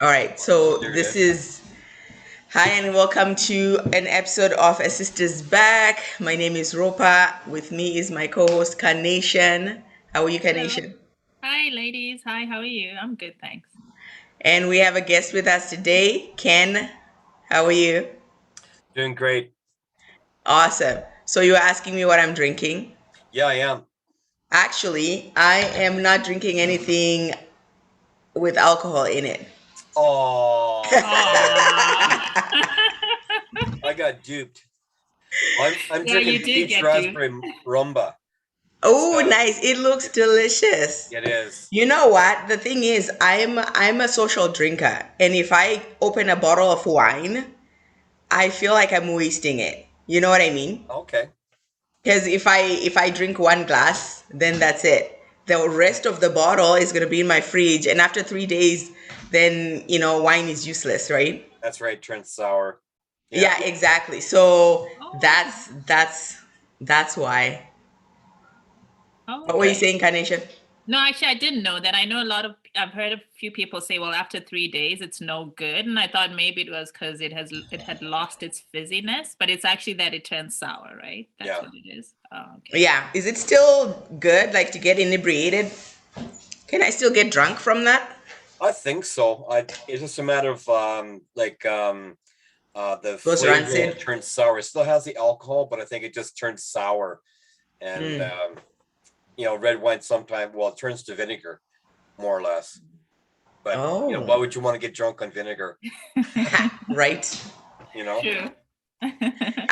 All right, so There it this is. is hi and welcome to an episode of A Sister's Back. My name is Ropa. With me is my co-host Carnation. How are you, Hello. Carnation? Hi, ladies. Hi, how are you? I'm good, thanks. And we have a guest with us today, Ken. How are you? Doing great. Awesome. So you were asking me what I'm drinking. Yeah, I am. Actually, I am not drinking anything with alcohol in it. Oh man, Aww. I got duped. I'm Yeah, drinking you did peach get to. raspberry rumba. It's Oh, nice. It looks it, delicious. it is. You know what? The thing is, I'm a social drinker, and if I open a bottle of wine, I feel like I'm wasting it. You know what I mean? Okay, Because if I drink one glass, then that's it. The rest of the bottle is gonna be in my fridge, and after 3 days, then wine is useless, right? that's right. Turned sour. Yeah. Yeah, exactly. So Oh, that's why. What were you okay. saying, Carnation? No, actually, I didn't know that. I know I've heard a few people say, well, after 3 days, it's no good. And I thought maybe it was because it had lost its fizziness, but it's actually that it turns sour, right? That's Yeah. what it is. Oh, okay. Yeah. Is it still good, like to get inebriated? Can I still get drunk from that? I think so. It's just a matter of the Goes flavor will rancid. turn sour. It still has the alcohol, but I think it just turns sour. And Mm. red wine sometimes it turns to vinegar, more or less. But why Oh, would you want to get drunk on vinegar? right. You know? True.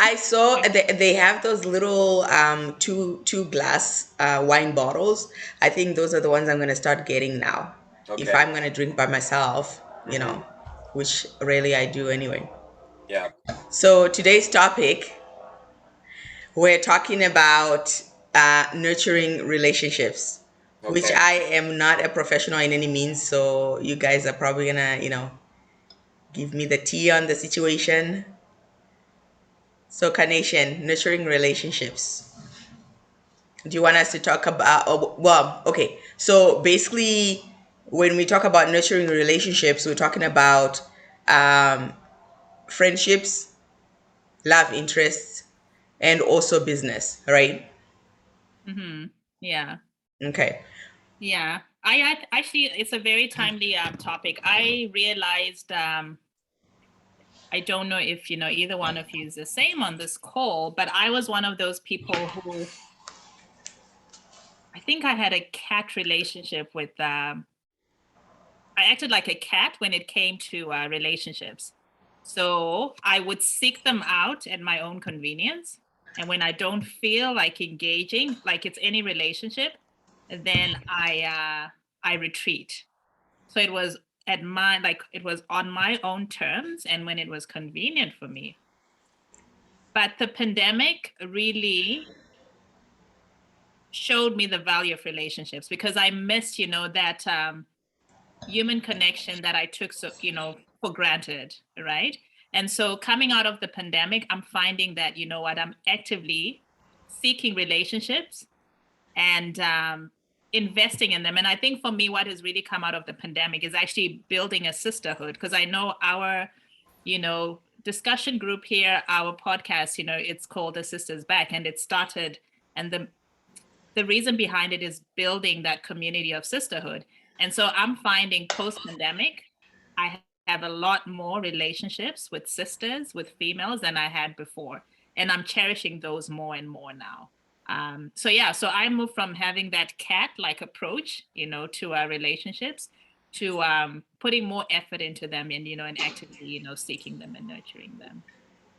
I saw they have those little two glass wine bottles. I think those are the ones I'm gonna start getting now. If Okay. I'm gonna drink by myself, Mm-hmm. which rarely I do anyway. Yeah. So today's topic, we're talking about nurturing relationships, which Okay. I am not a professional in any means. So you guys are probably gonna, give me the tea on the situation. So, Carnation, nurturing relationships. Do you want us to talk about? Oh, well, okay. So basically, when we talk about nurturing relationships, we're talking about um, friendships, love interests, and also business, right? Hmm. Yeah. Okay. Yeah. Actually, it's a very timely topic. I realized I don't know if either one of you is the same on this call, but I was one of those people who I think I had a cat relationship with. I acted like a cat when it came to relationships. So I would seek them out at my own convenience, and when I don't feel like engaging, like it's any relationship, then I retreat. So it was it was on my own terms and when it was convenient for me. But the pandemic really showed me the value of relationships because I missed, that human connection that I took for granted, right? And so coming out of the pandemic, I'm finding that what I'm actively seeking relationships and investing in them. And I think for me, what has really come out of the pandemic is actually building a sisterhood because I know our, discussion group here, our podcast, it's called The Sisters Back, and it started, and the reason behind it is building that community of sisterhood. And so I'm finding post pandemic, I have a lot more relationships with sisters, with females than I had before. And I'm cherishing those more and more now. So yeah, so I moved from having that cat like approach, to our relationships to putting more effort into them and, and actively, seeking them and nurturing them.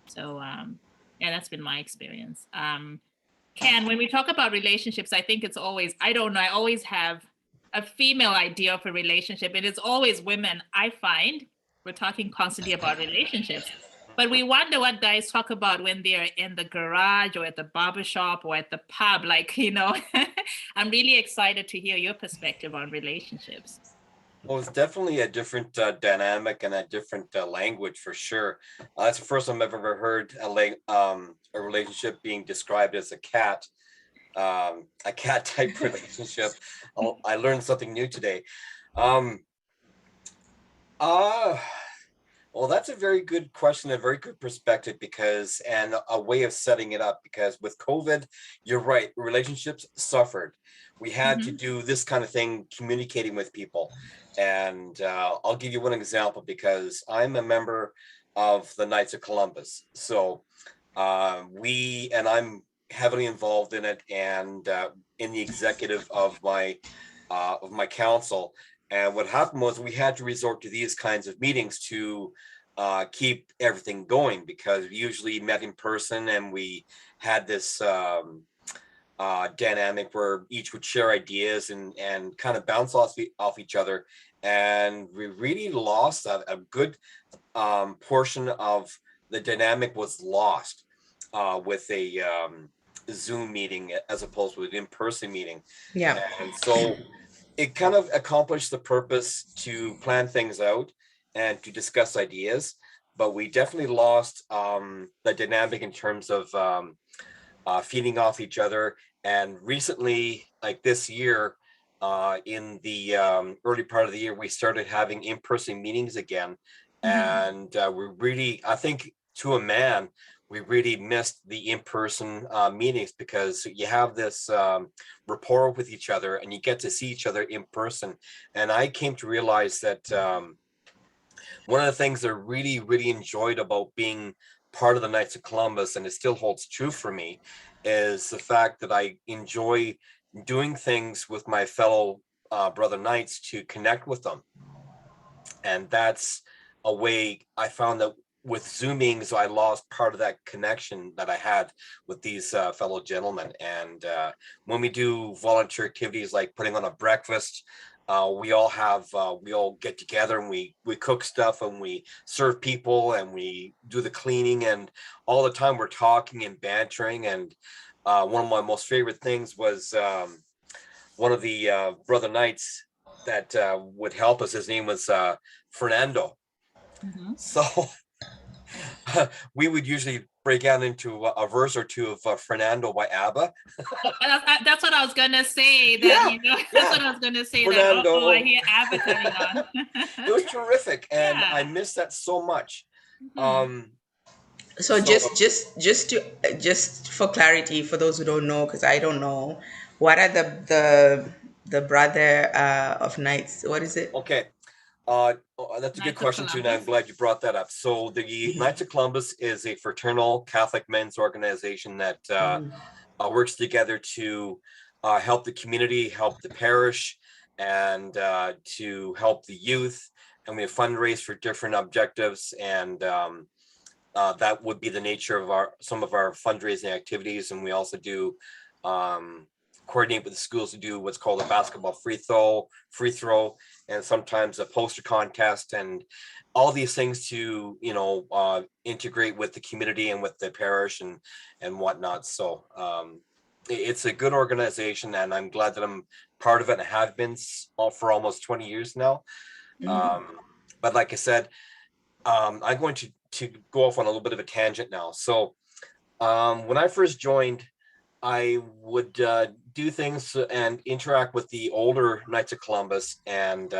So yeah, that's been my experience. Ken, when we talk about relationships, I think it's always, I don't know, I always have a female idea of a relationship, and it's always women. I find we're talking constantly about relationships, but we wonder what guys talk about when they're in the garage or at the barber shop or at the pub. Like, I'm really excited to hear your perspective on relationships. Well, it's definitely a different dynamic and a different language for sure. That's the first time I've ever heard a relationship being described as a cat type relationship. I learned something new today. Um, Uh, well, that's a very good question, a very good perspective because, and a way of setting it up because with COVID, you're right, relationships suffered. We had to Hmm. do this kind of thing, communicating with people. And I'll give you one example because I'm a member of the Knights of Columbus. So and I'm heavily involved in it and in the executive of my council. And what happened was we had to resort to these kinds of meetings to keep everything going because we usually met in person and we had this dynamic where each would share ideas and kind of bounce off each other. And we really lost a good portion of the dynamic was lost with a Zoom meeting as opposed to an in-person meeting. Yeah. And so it kind of accomplished the purpose to plan things out and to discuss ideas, but we definitely lost the dynamic in terms of feeding off each other. And recently, like this year, in the early part of the year, we started having in-person meetings again. Hmm. And we really, I think to a man, we really missed the in-person meetings because you have this rapport with each other and you get to see each other in person. And I came to realize that one of the things I really, really enjoyed about being part of the Knights of Columbus, and it still holds true for me, is the fact that I enjoy doing things with my fellow brother knights to connect with them. And that's a way I found that with Zooming, I lost part of that connection that I had with these fellow gentlemen. And when we do volunteer activities like putting on a breakfast, we all get together and we cook stuff and we serve people and we do the cleaning, and all the time we're talking and bantering. And one of my most favorite things was one of the brother knights that would help us. His name was Fernando. Hmm. So we would usually break out into a verse or two of Fernando by ABBA. That's what I was gonna say. That Yeah, you know, that's what yeah, I was gonna say. That I Fernando. hear ABBA coming on. It was terrific, and I Yeah. miss that so much. Hmm. Um, So so just for clarity, for those who don't know, because I don't know, what are the brother of knights? What is it? okay, that's a good Knights of question too, and I'm Columbus. glad you brought that up. So the Knights of Columbus is a fraternal Catholic men's organization that Mhm. works together to help the community, help the parish, and to help the youth. And we fundraise for different objectives, and that would be the nature of some of our fundraising activities. And we also do um, coordinate with the schools to do what's called a basketball free throw, and sometimes a poster contest, and all these things to integrate with the community and with the parish and whatnot. So it's a good organization, and I'm glad that I'm part of it and have been for almost 20 years now. Mhm. Um, but like I said, I'm going to go off on a little bit of a tangent now. So when I first joined, I would do things and interact with the older Knights of Columbus, and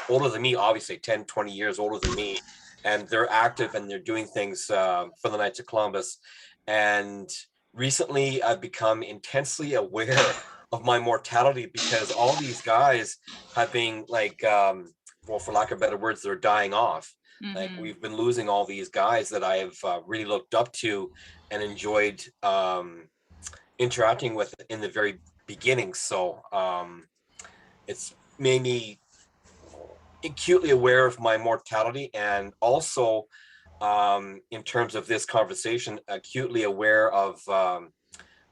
older than me, obviously 10, 20 years older than me. And they're active and they're doing things for the Knights of Columbus. And recently I've become intensely aware of my mortality because all these guys have been like, well, for lack of better words, they're dying off. Like Hmm. we've been losing all these guys that I have really looked up to and enjoyed interacting with in the very beginning. So it's made me acutely aware of my mortality, and also in terms of this conversation, acutely aware of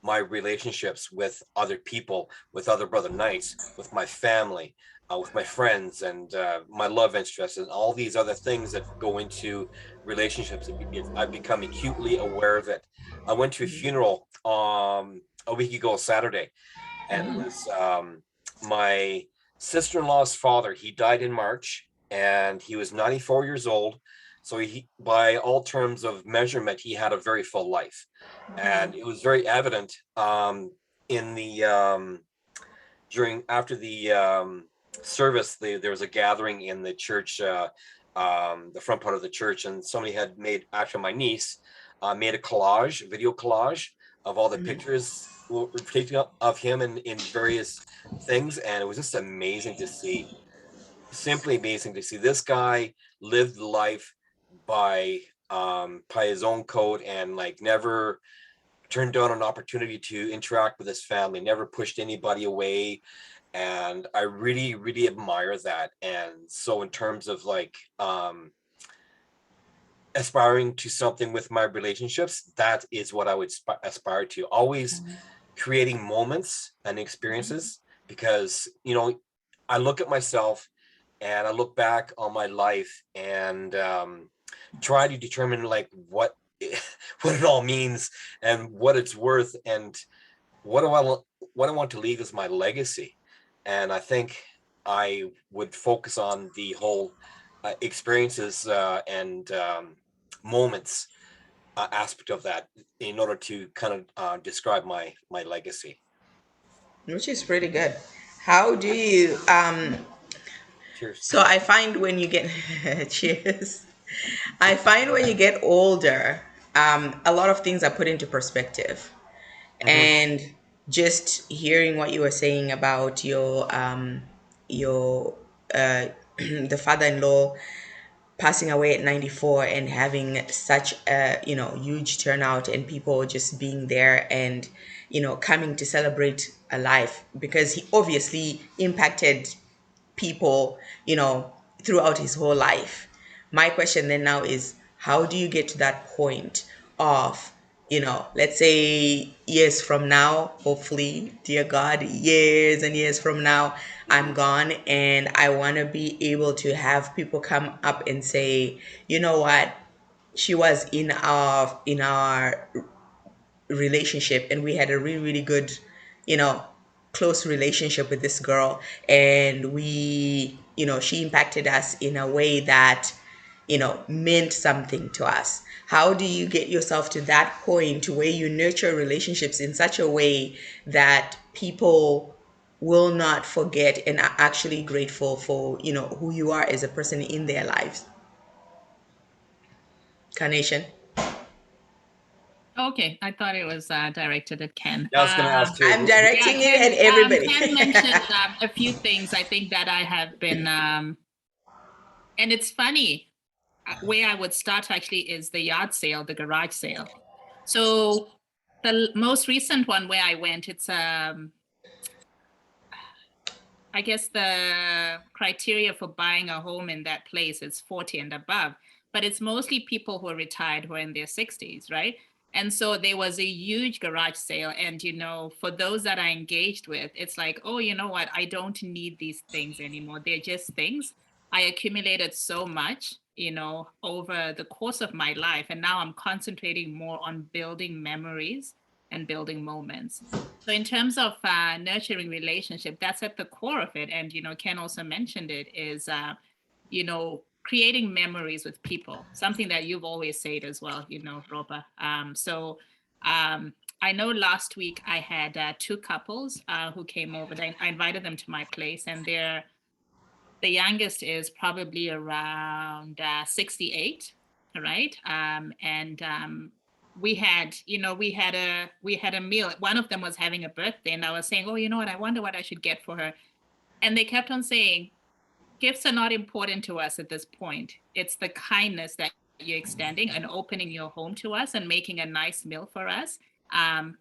my relationships with other people, with other brother knights, with my family, with my friends, and my love interests, and all these other things that go into relationships. I've become acutely aware of it. I went to a Mhm. funeral a week ago Saturday, and it Mhm. was my sister-in-law's father. He died in March, and he was 94 years old. So he, by all terms of measurement, he had a very full life, and Hmm. it was very evident in the during after the service, there was a gathering in the church, the front part of the church, and somebody had made, actually my niece made a collage, video collage of all the Mhm. pictures were taken up of him in various things, and it was just amazing to see. Simply amazing to see. This guy lived life by his own code, and like never turned down an opportunity to interact with his family, never pushed anybody away. And I really, really admire that. And so in terms of like aspiring to something with my relationships, that is what I would aspire to. Always creating moments and experiences, because I look at myself and I look back on my life, and try to determine like what what it all means and what it's worth, and what do I what I want to leave as my legacy. And I think I would focus on the whole experiences and moments aspect of that in order to kind of describe my legacy. Which is pretty good. How do you Cheers. so I find when you get cheers. I find when you get older, a lot of things are put into perspective. Hmm. And just hearing what you were saying about your the father-in-law passing away at 94 and having such a huge turnout and people just being there and coming to celebrate a life, because he obviously impacted people throughout his whole life. My question then now is, how do you get to that point of let's say years from now, hopefully, dear God, years and years from now, I'm Hmm. gone, and I want to be able to have people come up and say, you know what, she was in our relationship, and we had a really, really good, you know close relationship with this girl, and she impacted us in a way that meant something to us. How do you get yourself to that point where you nurture relationships in such a way that people will not forget and are actually grateful for who you are as a person in their lives? Carnation. Okay, I thought it was directed at Ken. I was going to ask too. I'm Yeah, directing it Ken. at everybody. Ken mentioned a few things. I think that I have been, and it's funny. Where I would start actually is the yard sale, the garage sale. So the most recent one where I went, it's I guess the criteria for buying a home in that place is 40 and above, but it's mostly people who are retired who are in their 60s, right? And so there was a huge garage sale. And, for those that I engaged with, it's like, oh, you know what? I don't need these things anymore. They're just things. I accumulated so much, over the course of my life. And now I'm concentrating more on building memories and building moments. So in terms of nurturing relationship, that's at the core of it. And Ken also mentioned it is creating memories with people, something that you've always said as well, Roba. I know last week I had two couples who came over. I invited them to my place, and the youngest is probably around 68, right? And we had a meal. One of them was having a birthday, and I was saying, oh, you know what? I wonder what I should get for her. And they kept on saying, gifts are not important to us at this point. It's the kindness that you're extending and opening your home to us and making a nice meal for us. Um,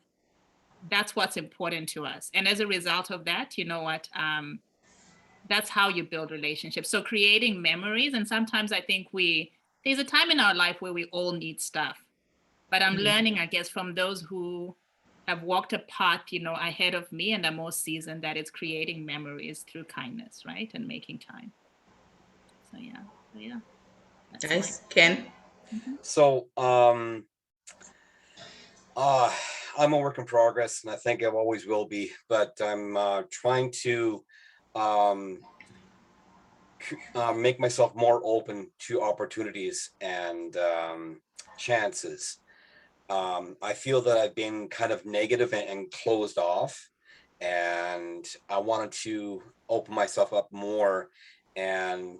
that's what's important to us. And as a result of that, you know what? That's how you build relationships. So creating memories. And sometimes I think there's a time in our life where we all need stuff. But I'm learning, I guess, from those who have walked a path, ahead of me and are more seasoned, that it's creating memories through kindness, right? And making time. So yeah. So yeah. That's my Nice. Ken. Mhm. So uh I'm a work in progress, and I think I always will be, but I'm trying to um make myself more open to opportunities and chances. I feel that I've been kind of negative and closed off, and I wanted to open myself up more. And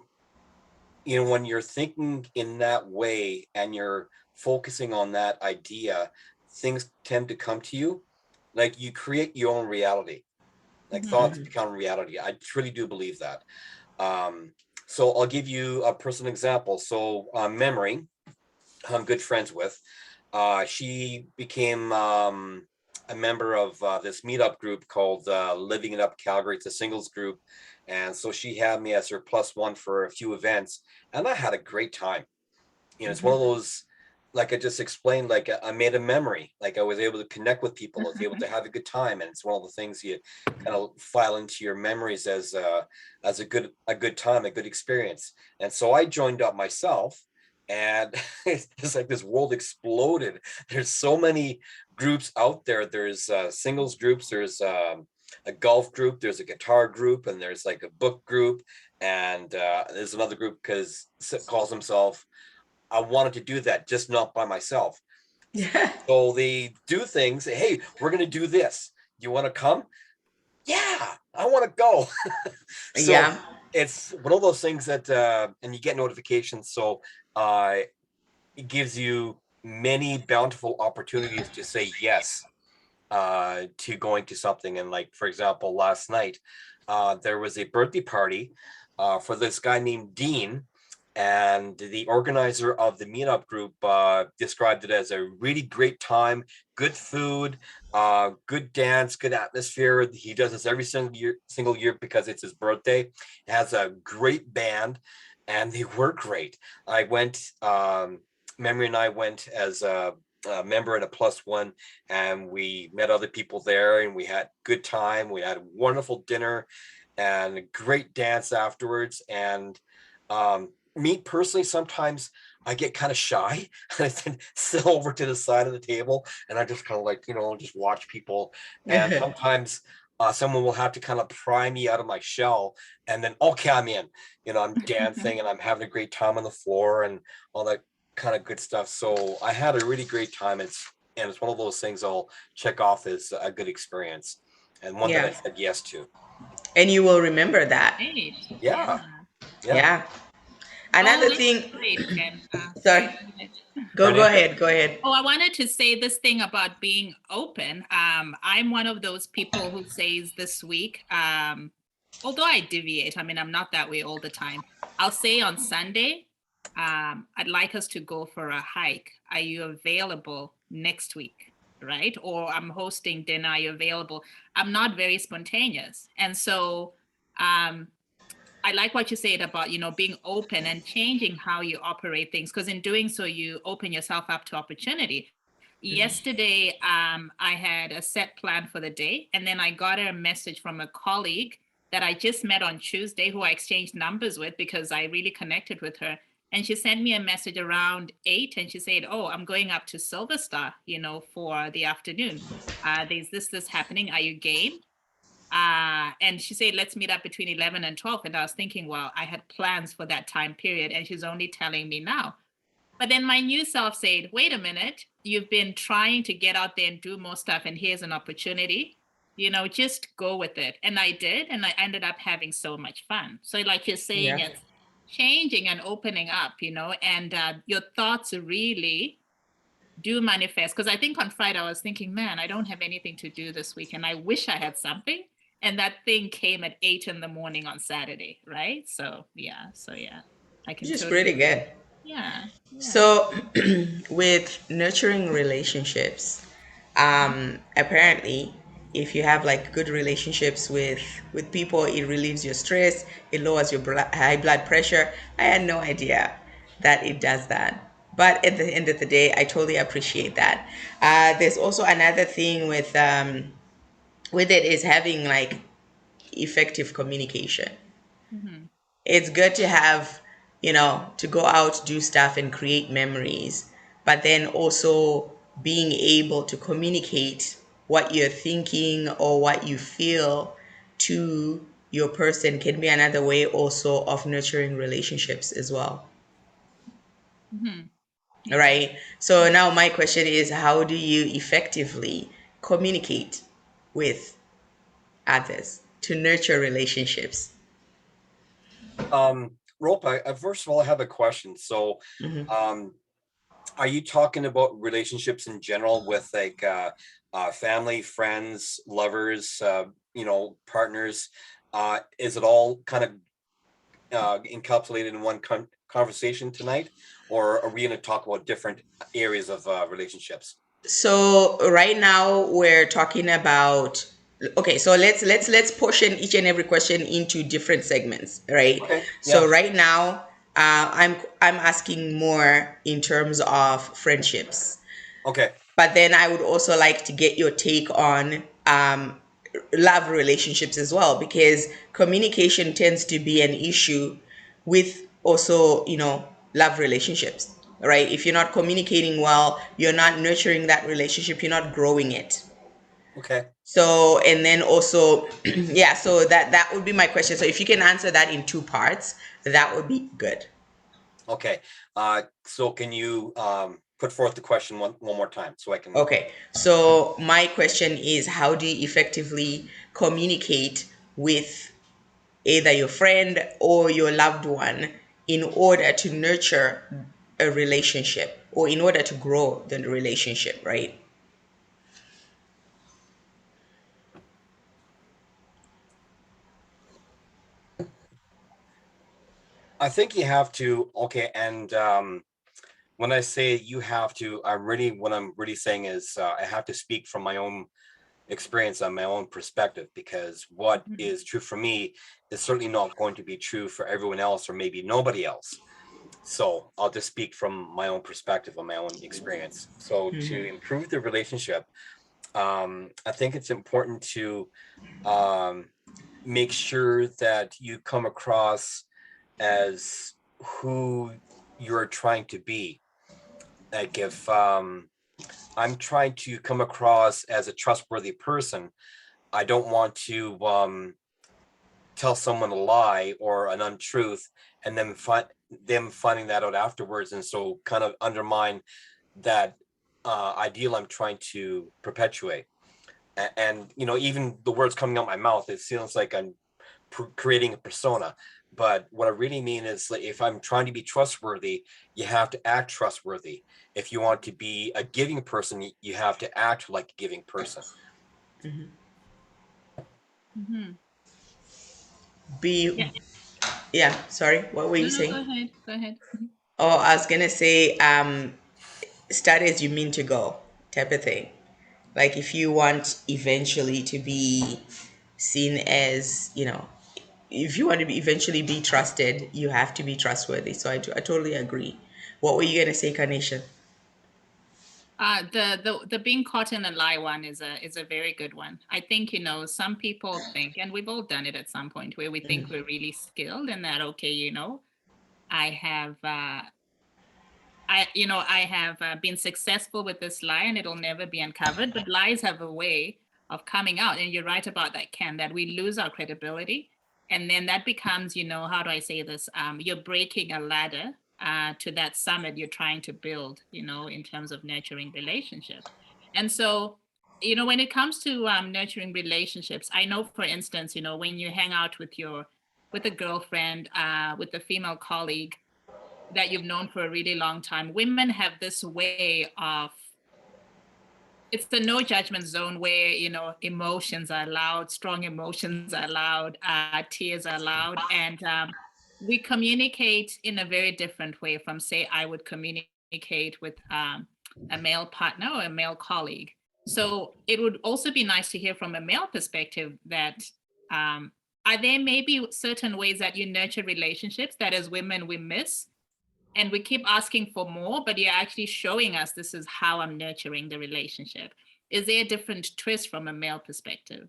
when you're thinking in that way and you're focusing on that idea, things tend to come to you. Like, you create your own reality. Like, Mhm. thoughts become reality. I truly do believe that. um, so I'll give you a personal example. So Memory, I'm good friends with, she became a member of this meetup group called Living It Up Calgary. It's a singles group. And so she had me as her plus one for a few events. And I had a great time. It's one of those, like I just explained, like I made a memory. Like, I was able to connect with people. I was able to have a good time. And it's one of the things you kind of file into your memories as a good time, a good experience. And so I joined up myself, and it's like this world exploded. There's so many groups out there. There's singles groups, there's a golf group, there's a guitar group, and there's like a book group, and there's another group because calls himself, I wanted to do that, just not by myself. Yeah. So they do things. Say, hey, we're going to do this. You want to come? Yeah, I want to go. So Yeah. it's one of those things that, and you get notifications. So uh, it gives you many bountiful opportunities to say yes to going to something. And like, for example, last night, there was a birthday party for this guy named Dean. And the organizer of the meetup group described it as a really great time, good food, good dance, good atmosphere. He does this every single year because it's his birthday. It has a great band, and they were great. I went. Memory and I went as a member and a plus one, and we met other people there, and we had good time. We had a wonderful dinner and a great dance afterwards. And me personally, sometimes I get kind of shy. I sit over to the side of the table, and I just kind of like, just watch people. And sometimes someone will have to kind of pry me out of my shell, and then, okay, I'm in. I'm dancing and I'm having a great time on the floor and all that kind of good stuff. So I had a really great time. And it's one of those things I'll check off as a good experience, and one that I Yeah. said yes to. And you will remember that. Great. Yeah. Yeah, yeah. Yeah. Oh, Another that's thing, great, Ken. sorry, Sorry. Go ahead. go Carnation. ahead, go ahead. Oh, I wanted to say this thing about being open. I'm one of those people who says this week, although I deviate, I mean, I'm not that way all the time. I'll say on Sunday, I'd like us to go for a hike. Are you available next week? Right? Or I'm hosting dinner. Are you available? I'm not very spontaneous. And so, um, I like what you said about, being open and changing how you operate things, because in doing so, you open yourself up to opportunity. Yesterday, I had a set plan for the day, and then I got a message from a colleague that I just met on Tuesday, who I exchanged numbers with because I really connected with her. And she sent me a message around 8, and she said, "Oh, I'm going up to Silver Star, for the afternoon. There's this happening. Are you game?" And she said, let's meet up between 11 and 12. And I was thinking, well, I had plans for that time period, and she's only telling me now. But then my new self said, wait a minute, you've been trying to get out there and do more stuff, and here's an opportunity. Just go with it. And I did, and I ended up having so much fun. So, like you're saying, Yeah. it's changing and opening up, and your thoughts really do manifest. Because I think on Friday I was thinking, man, I don't have anything to do this week, and I wish I had something. And that thing came at 8 in the morning on Saturday, right? So yeah, I Which can is totally. pretty good. Yeah, yeah. So, with nurturing relationships, apparently, if you have like good relationships with people, it relieves your stress, it lowers your high blood pressure. I had no idea that it does that. But at the end of the day, I totally appreciate that. There's also another thing with it is having like effective communication. Mhm. It's good to have, to go out, do stuff, and create memories, but then also being able to communicate what you're thinking or what you feel to your person can be another way also of nurturing relationships as well. Mhm. Yeah. Right. So now my question is, how do you effectively communicate with others to nurture relationships? Rope, first of all, I have a question. So, Mhm. um, are you talking about relationships in general with like family, friends, lovers, partners? Is it all kind of encapsulated in one conversation tonight, or are we going to talk about different areas of relationships? So right now we're talking about, okay, so let's portion each and every question into different segments, right? Okay. So Yeah. right now, I'm asking more in terms of friendships, Okay. but then I would also like to get your take on love relationships as well, because communication tends to be an issue with also, love relationships, right? If you're not communicating well, you're not nurturing that relationship, you're not growing it. Okay. So, and then also, yeah, so that would be my question. So if you can answer that in two parts, that would be good. Okay. So can you put forth the question one more time so I can? Okay, so my question is, how do you effectively communicate with either your friend or your loved one in order to nurture a relationship or in order to grow the relationship, right? I think you have to. Okay. And when I say you have to, what I'm really saying is I have to speak from my own experience on my own perspective, because what Mhm. is true for me is certainly not going to be true for everyone else, or maybe nobody else. So I'll just speak from my own perspective on my own experience. So to Mm-hmm. improve the relationship, I think it's important to um, make sure that you come across as who you're trying to be. Like if I'm trying to come across as a trustworthy person, I don't want to tell someone a lie or an untruth and then them finding that out afterwards, and so kind of undermine that ideal I'm trying to perpetuate. And even the words coming out my mouth, it sounds like I'm creating a persona. But what I really mean is, like, if I'm trying to be trustworthy, you have to act trustworthy. If you want to be a giving person, you have to act like a giving person. Mm-hmm. Mhm. Yeah. Be, yeah, sorry, what were No, you no, go saying? ahead. Go ahead. Mhm. Oh, I was gonna say, start as you mean to go, type of thing. Like if you want eventually to be seen as, if you want to be eventually be trusted, you have to be trustworthy. So I totally agree. What were you gonna say, Carnation? The being caught in a lie one is a very good one. I think, some people think, and we've all done it at some point, where we think we're really skilled and that, okay, I have been successful with this lie and it'll never be uncovered. But lies have a way of coming out, and you're right about that, Ken, that we lose our credibility, and then that becomes, how do I say this? You're breaking a ladder to that summit you're trying to build, in terms of nurturing relationship. And so, when it comes to nurturing relationships, I know, for instance, when you hang out with a girlfriend, with a female colleague that you've known for a really long time, women have this way of, it's the no judgment zone where, emotions are allowed, strong emotions are allowed, tears are allowed. And we communicate in a very different way from, say, I would communicate with a male partner or a male colleague. So it would also be nice to hear from a male perspective that, um, are there maybe certain ways that you nurture relationships that as women we miss, and we keep asking for more, but you're actually showing us, this is how I'm nurturing the relationship? Is there a different twist from a male perspective?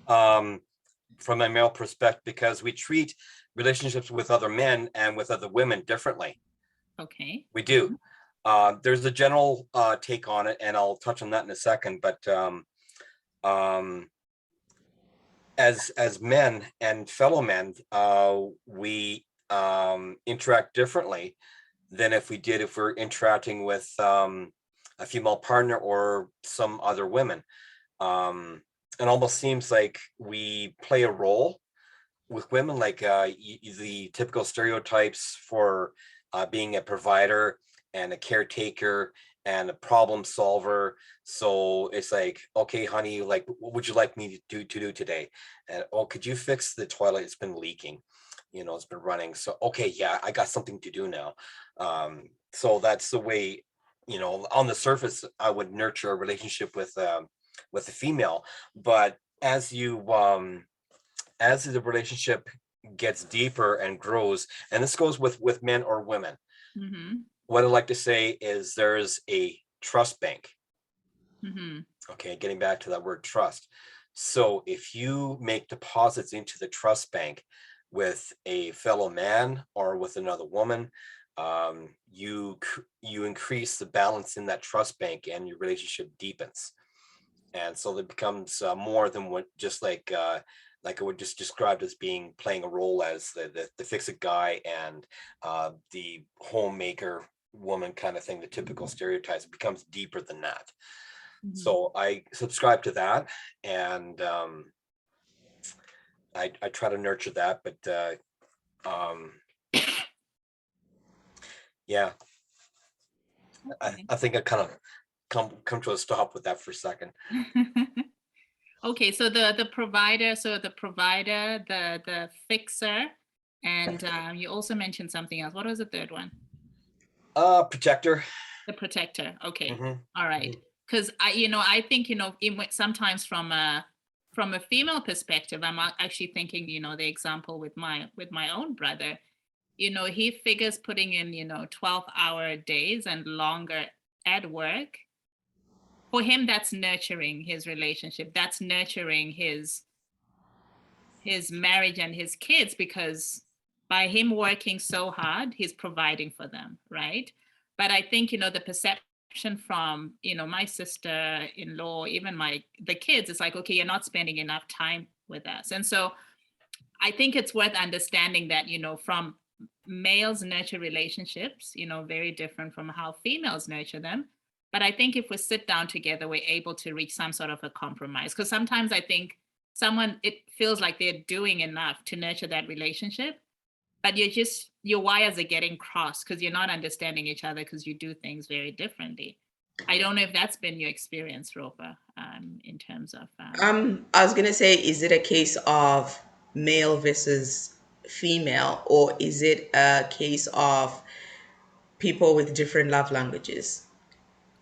Um, from a male perspective, because we treat relationships with other men and with other women differently. Okay. We do. There's a general take on it, and I'll touch on that in a second. But um, as men and fellow men, we interact differently than if we're interacting with a female partner or some other women. Um, it almost seems like we play a role with women, like the typical stereotypes for being a provider and a caretaker and a problem solver. So it's like, okay, honey, like, what would you like me to do today? And oh, could you fix the toilet? It's been leaking. It's been running. So okay, yeah, I got something to do now. So that's the way, on the surface, I would nurture a relationship with a female, but as the relationship gets deeper and grows, and this goes with men or women, Mm-hmm. what I like to say is there's a trust bank. Mm-hmm. Okay, getting back to that word trust. So if you make deposits into the trust bank with a fellow man or with another woman, you increase the balance in that trust bank, and your relationship deepens. And so it becomes more than what, just like I would just described as being playing a role as the fix-it guy and the homemaker woman kind of thing, the typical stereotypes. It becomes deeper than that. Mm-hmm. So I subscribe to that, and I try to nurture that. But um, yeah, Okay. I think I kind of come to a stop with that for a second. Okay, so the provider, the fixer, and you also mentioned something else. What was the third one? Protector. The protector. Okay, Mhm. all right. Because I think sometimes from a female perspective, I'm actually thinking, the example with my own brother. He figures putting in 12-hour days and longer at work. For him, that's nurturing his relationship. That's nurturing his marriage and his kids, because by him working so hard, he's providing for them, right? But I think the perception from my sister-in-law, even the kids, it's like, okay, you're not spending enough time with us. And so I think it's worth understanding that from males nurture relationships, very different from how females nurture them. But I think if we sit down together, we're able to reach some sort of a compromise. Because sometimes I think it feels like they're doing enough to nurture that relationship, but your wires are getting crossed because you're not understanding each other because you do things very differently. I don't know if that's been your experience, Ropa, in terms of. I was gonna say, is it a case of male versus female, or is it a case of people with different love languages?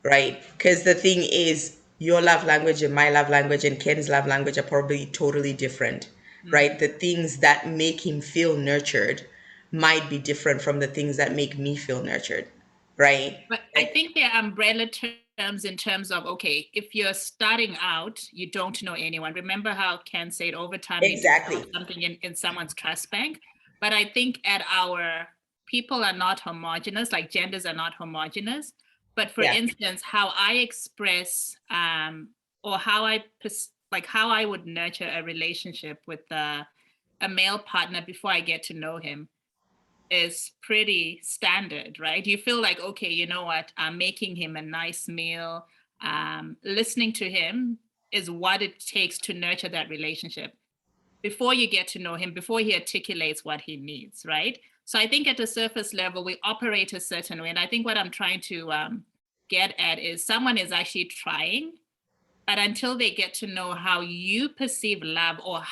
Right? Because the thing is, your love language and my love language and Ken's love language are probably totally different, right? The things that make him feel nurtured might be different from the things that make me feel nurtured, right? But I think they're umbrella terms in terms of, okay, if you're starting out, you don't know anyone. Remember how Ken said over time you develop Exactly. something in someone's trust bank? But I think people are not homogenous, like genders are not homogenous. But for Yeah. instance, how I express or how I would nurture a relationship with a male partner before I get to know him is pretty standard, right? You feel like, okay, you know what? I'm making him a nice meal. Listening to him is what it takes to nurture that relationship before you get to know him, before he articulates what he needs, right? So I think at the surface level, we operate a certain way. And I think what I'm trying to get at is someone is actually trying, but until they get to know how you perceive love or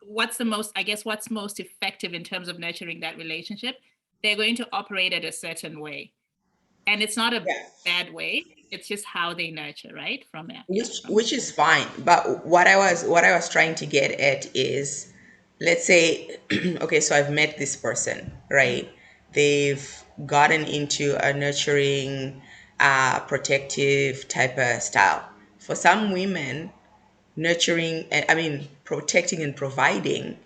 what's most effective in terms of nurturing that relationship, they're going to operate it a certain way. And it's not a Yeah. bad way. It's just how they nurture, right? From it. Yeah. Which is fine. But what I was trying to get at is, let's say, okay, so I've met this person, right? They've gotten into a nurturing, protective type of style. For some women, nurturing, I mean, protecting and providing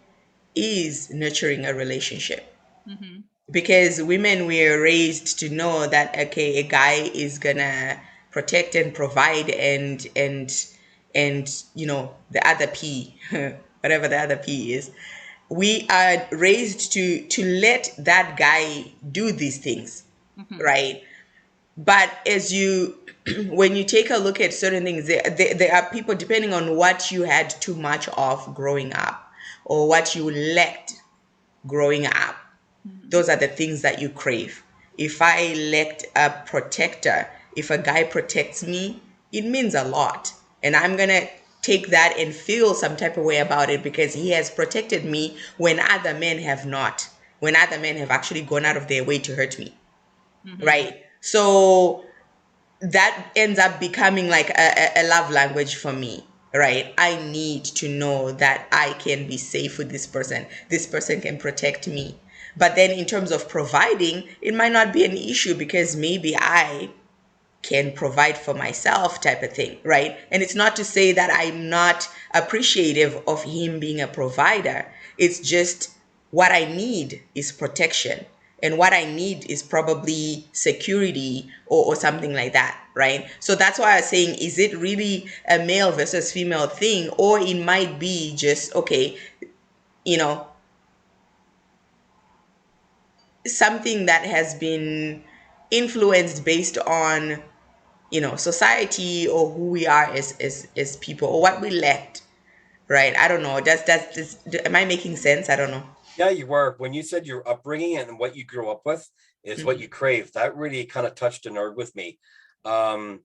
is nurturing a relationship, Mm-hmm. because women were raised to know that, okay, a guy is gonna protect and provide, and the other p whatever the other p is, we are raised to let that guy do these things, Mm-hmm. right? But as you, when you take a look at certain things, there are people, depending on what you had too much of growing up or what you lacked growing up, Mhm. those are the things that you crave. If I lacked a protector, if a guy protects me, it means a lot. And I'm going to take that and feel some type of way about it because he has protected me when other men have not, when other men have actually gone out of their way to hurt me. Mhm. Right. So that ends up becoming like a love language for me. Right. I need to know that I can be safe with this person can protect me. But then in terms of providing, it might not be an issue because maybe I can provide for myself, type of thing, right? And it's not to say that I'm not appreciative of him being a provider. It's just what I need is protection. And what I need is probably security or something like that, right? So that's why I was saying, is it really a male versus female thing? Or it might be just, okay, you know, something that has been influenced based on, society or who we are as people or what we lacked, right? I don't know. Am I making sense? I don't know. Yeah, you were. When you said your upbringing and what you grew up with is what Mhm. you crave, that really kind of touched a nerve with me. Um,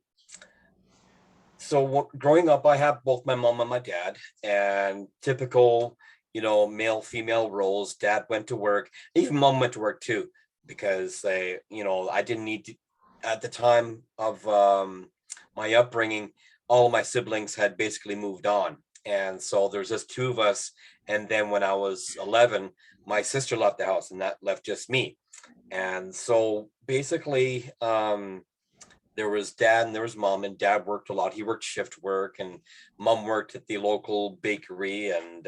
so growing up, I have both my mom and my dad, and typical, male female roles. Dad went to work, even mom went to work too, because I didn't need to. At the time of my upbringing, all of my siblings had basically moved on, and so there's just two of us. And then when I was 11, my sister left the house, and that left just me. And so basically, there was dad and there was mom, and dad worked a lot. He worked shift work, and mom worked at the local bakery and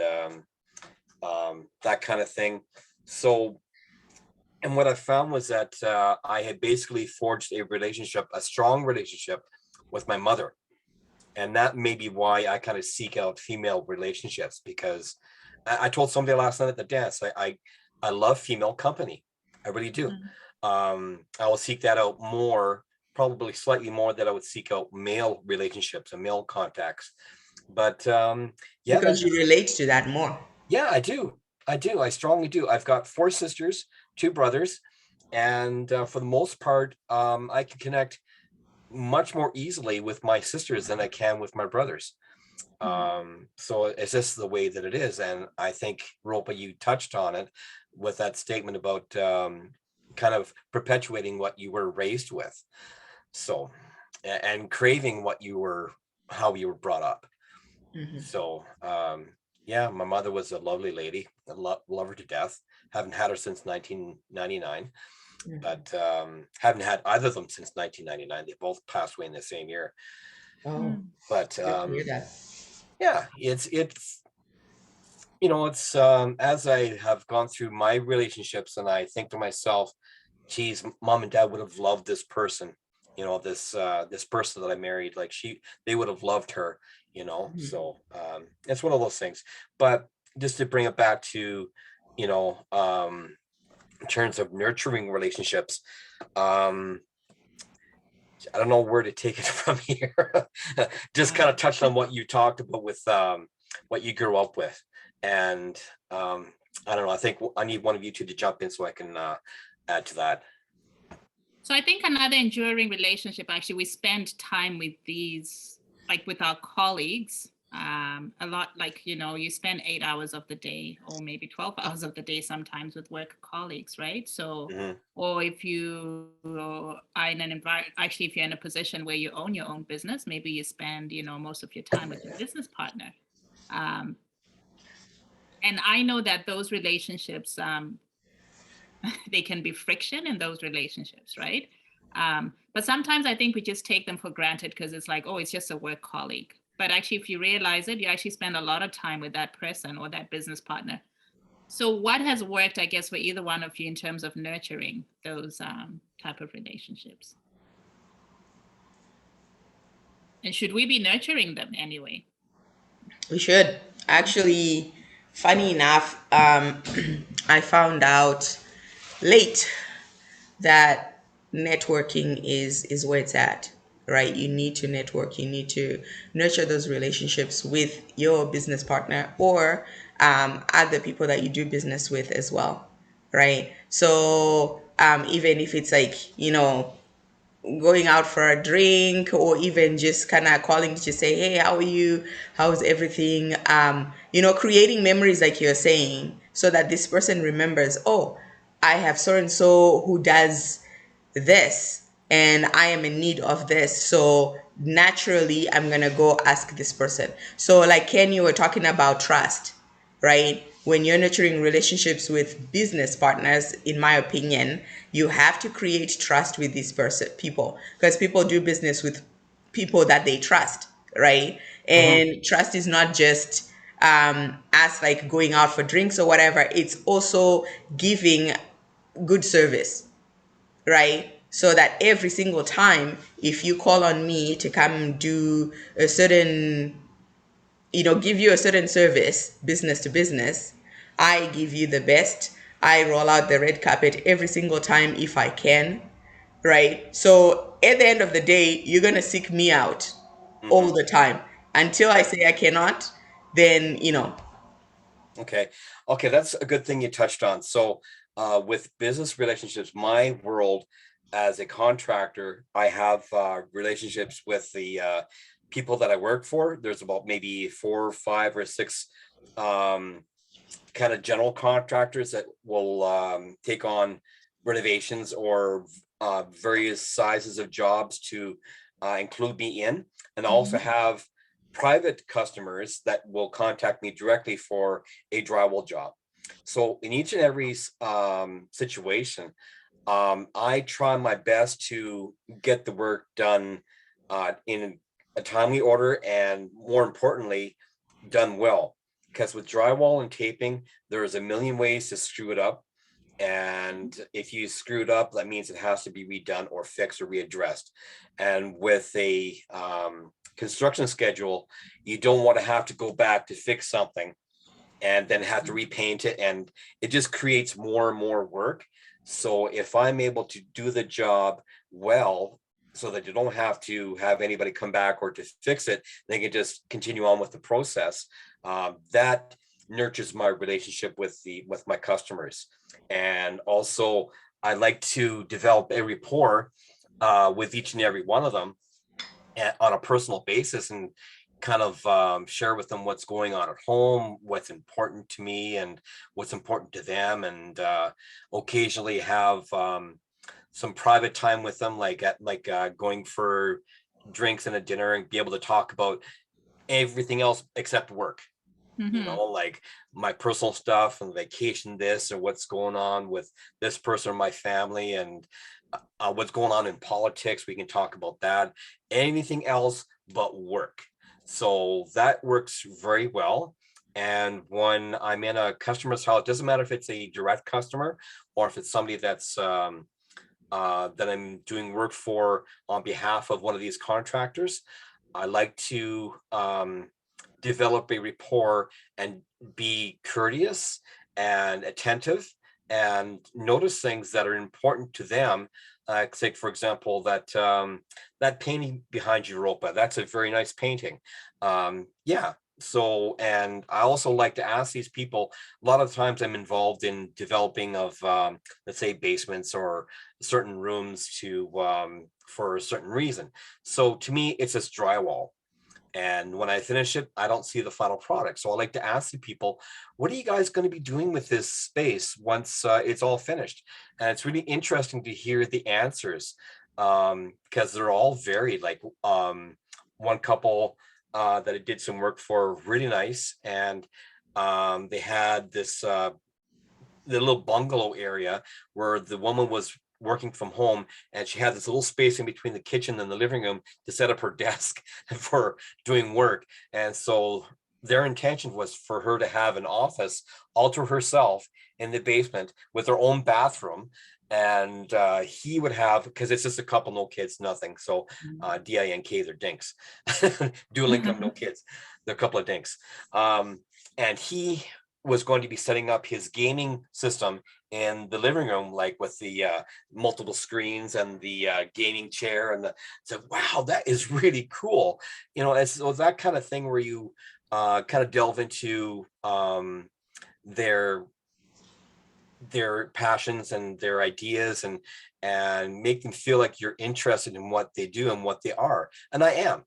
that kind of thing. So, and what I found was that I had basically forged a strong relationship with my mother. And that may be why I kind of seek out female relationships, because I told somebody last night at the dance, I love female company. I really do. Mhm. I will seek that out more, probably slightly more than I would seek out male relationships and male contacts. But yeah, Because you relate to that more. yeah, I do. I do. I strongly do. I've got four sisters, two brothers, and for the most part, I can connect much more easily with my sisters than I can with my brothers. Mhm. So it's just the way that it is. And I think, Ropa, you touched on it with that statement about kind of perpetuating what you were raised with. So, and craving how you were brought up. Hmm. So, yeah, my mother was a lovely lady. I love her to death. Haven't had her since 1999, but haven't had either of them since 1999. They both passed away in the same year. Oh, Mm. But good to hear that. yeah, it's as I have gone through my relationships, and I think to myself, geez, mom and dad would have loved this person, this person that I married. Like they would have loved her, Mhm. so it's one of those things. But just to bring it back to, in terms of nurturing relationships, um I don't know where to take it from here. Just kind of touched on what you talked about with what you grew up with. And I don't know. I think I need one of you two to jump in so I can add to that. So I think another enduring relationship, actually, we spend time with these, like with our colleagues, a lot. Like, you spend 8 hours of the day, or maybe 12 hours of the day, sometimes with work colleagues, right? So, Hmm. or if you are in an environment, actually, if you're in a position where you own your own business, maybe you spend, most of your time with your business partner. Um, and I know that those relationships, they can be friction in those relationships, right? But sometimes I think we just take them for granted because it's like, oh, it's just a work colleague. But actually, if you realize it, you actually spend a lot of time with that person or that business partner. So, what has worked, I guess, for either one of you in terms of nurturing those type of relationships? And should we be nurturing them anyway? We should. Actually, funny enough, I found out late that networking is where it's at, right? You need to network. You need to nurture those relationships with your business partner or other people that you do business with as well, right? So even if it's like, going out for a drink or even just kind of calling to say, hey, how are you, how's everything, creating memories like you're saying, so that this person remembers, oh, I have so and so who does this and I am in need of this, so naturally I'm gonna go ask this person. So like Ken, you were talking about trust, right? When you're nurturing relationships with business partners, in my opinion, you have to create trust with these people, because people do business with people that they trust, right? Mhm. And trust is not just us like going out for drinks or whatever. It's also giving good service, right? So that every single time, if you call on me to come do a certain, give you a certain service, business to business, I give you the best. I roll out the red carpet every single time if I can, right? So at the end of the day, you're going to seek me out all Mhm. the time until I say I cannot, then, Okay. Okay, that's a good thing you touched on. So, with business relationships, my world as a contractor, I have relationships with the people that I work for. There's about maybe 4, 5, or 6 um, kind of general contractors that will take on renovations or various sizes of jobs to include me in. And I also Mhm. have private customers that will contact me directly for a drywall job. So in each and every situation, I try my best to get the work done in a timely order and, more importantly, done well. Because with drywall and taping, there's a million ways to screw it up. And if you screw it up, that means it has to be redone or fixed or readdressed. And with a construction schedule, you don't want to have to go back to fix something and then have to repaint it, and it just creates more and more work. So if I'm able to do the job well, so that you don't have to have anybody come back or to fix it, they can just continue on with the process. That nurtures my relationship with my customers. And also I like to develop a rapport with each and every one of them on a personal basis, and kind of share with them what's going on at home, what's important to me and what's important to them, and occasionally have some private time with them, like going for drinks and a dinner, and be able to talk about everything else except work. Mm-hmm. Like my personal stuff and vacation, this or what's going on with this person in my family, and what's going on in politics. We can talk about that. Anything else but work. So that works very well. And when I'm in a customer's house, it doesn't matter if it's a direct customer or if it's somebody that I'm doing work for on behalf of one of these contractors. I like to develop a rapport and be courteous and attentive and notice things that are important to them. Say, for example, that painting behind Europa, that's a very nice painting. Yeah. So, and I also like to ask these people, a lot of times I'm involved in developing of, let's say, basements or certain rooms to, for a certain reason. So to me, it's just drywall. And when I finish it, I don't see the final product. So I like to ask the people, what are you guys going to be doing with this space once it's all finished? And it's really interesting to hear the answers, because they're all varied. Like one couple that I did some work for, really nice. And they had this the little bungalow area where the woman was working from home, and she had this little space in between the kitchen and the living room to set up her desk for doing work. And so their intention was for her to have an office all to herself in the basement with her own bathroom. And he would have, because it's just a couple, no kids, nothing. So DINK, they're dinks. Dual income, no kids. They're a couple of dinks. And he was going to be setting up his gaming system in the living room, like with the multiple screens and the gaming chair, and said, wow, that is really cool. So that kind of thing where you kind of delve into their passions and their ideas, and make them feel like you're interested in what they do and what they are. And I am.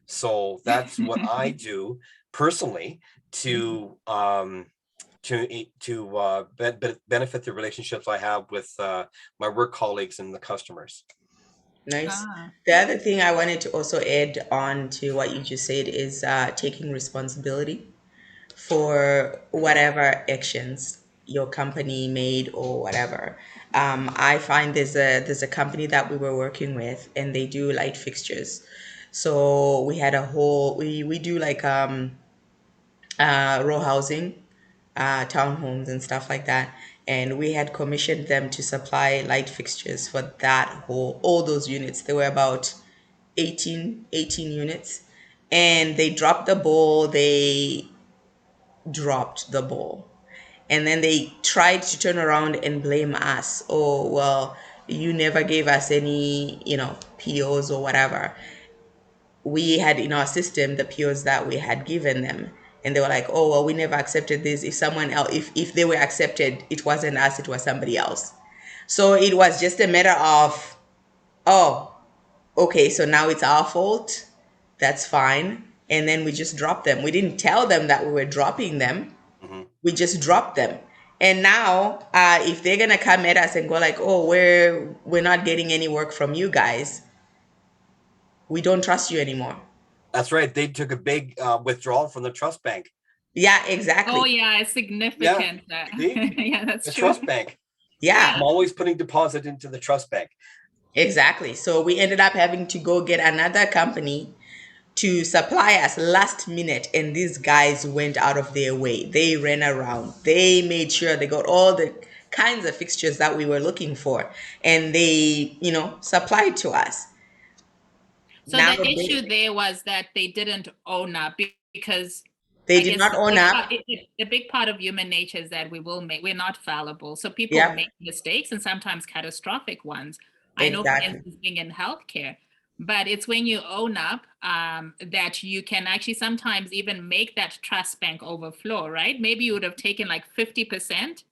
So that's what I do personally to benefit the relationships I have with my work colleagues and the customers. Nice. Ah. The other thing I wanted to also add on to what you just said is taking responsibility for whatever actions your company made or whatever. I find there's a company that we were working with, and they do light fixtures. So we had a whole we do like row housing, townhomes and stuff like that. And we had commissioned them to supply light fixtures for that whole all those units. There were about 18 units, and they dropped the ball. They dropped the ball. And then they tried to turn around and blame us. Oh, well, you never gave us any, POs or whatever. We had in our system the POs that we had given them. And they were like, oh, well, we never accepted this. If someone else, if they were accepted, it wasn't us, it was somebody else. So it was just a matter of, oh, okay, so now it's our fault. That's fine. And then we just dropped them. We didn't tell them that we were dropping them. Mm-hmm. We just dropped them. And now, if they're gonna come at us and go like, "Oh, we're not getting any work from you guys. We don't trust you anymore." That's right. They took a big withdrawal from the trust bank. Yeah, exactly. Oh yeah, it's significant. See? Yeah, that's The true. trust bank. Yeah, I'm always putting deposit into the trust bank. exactly. So we ended up having to go get another company to supply us last minute, and these guys went out of their way. They ran around. They made sure they got all the kinds of fixtures that we were looking for, and they, supplied to us. So Now the issue there was that they didn't own up because they I did guess not own up. a big part of human nature is that we're not fallible. So people Yep. make mistakes, and sometimes catastrophic ones. I know, for Exactly. instance, being in healthcare, but it's when you own up that you can actually sometimes even make that trust bank overflow, right? Maybe you would have taken like 50%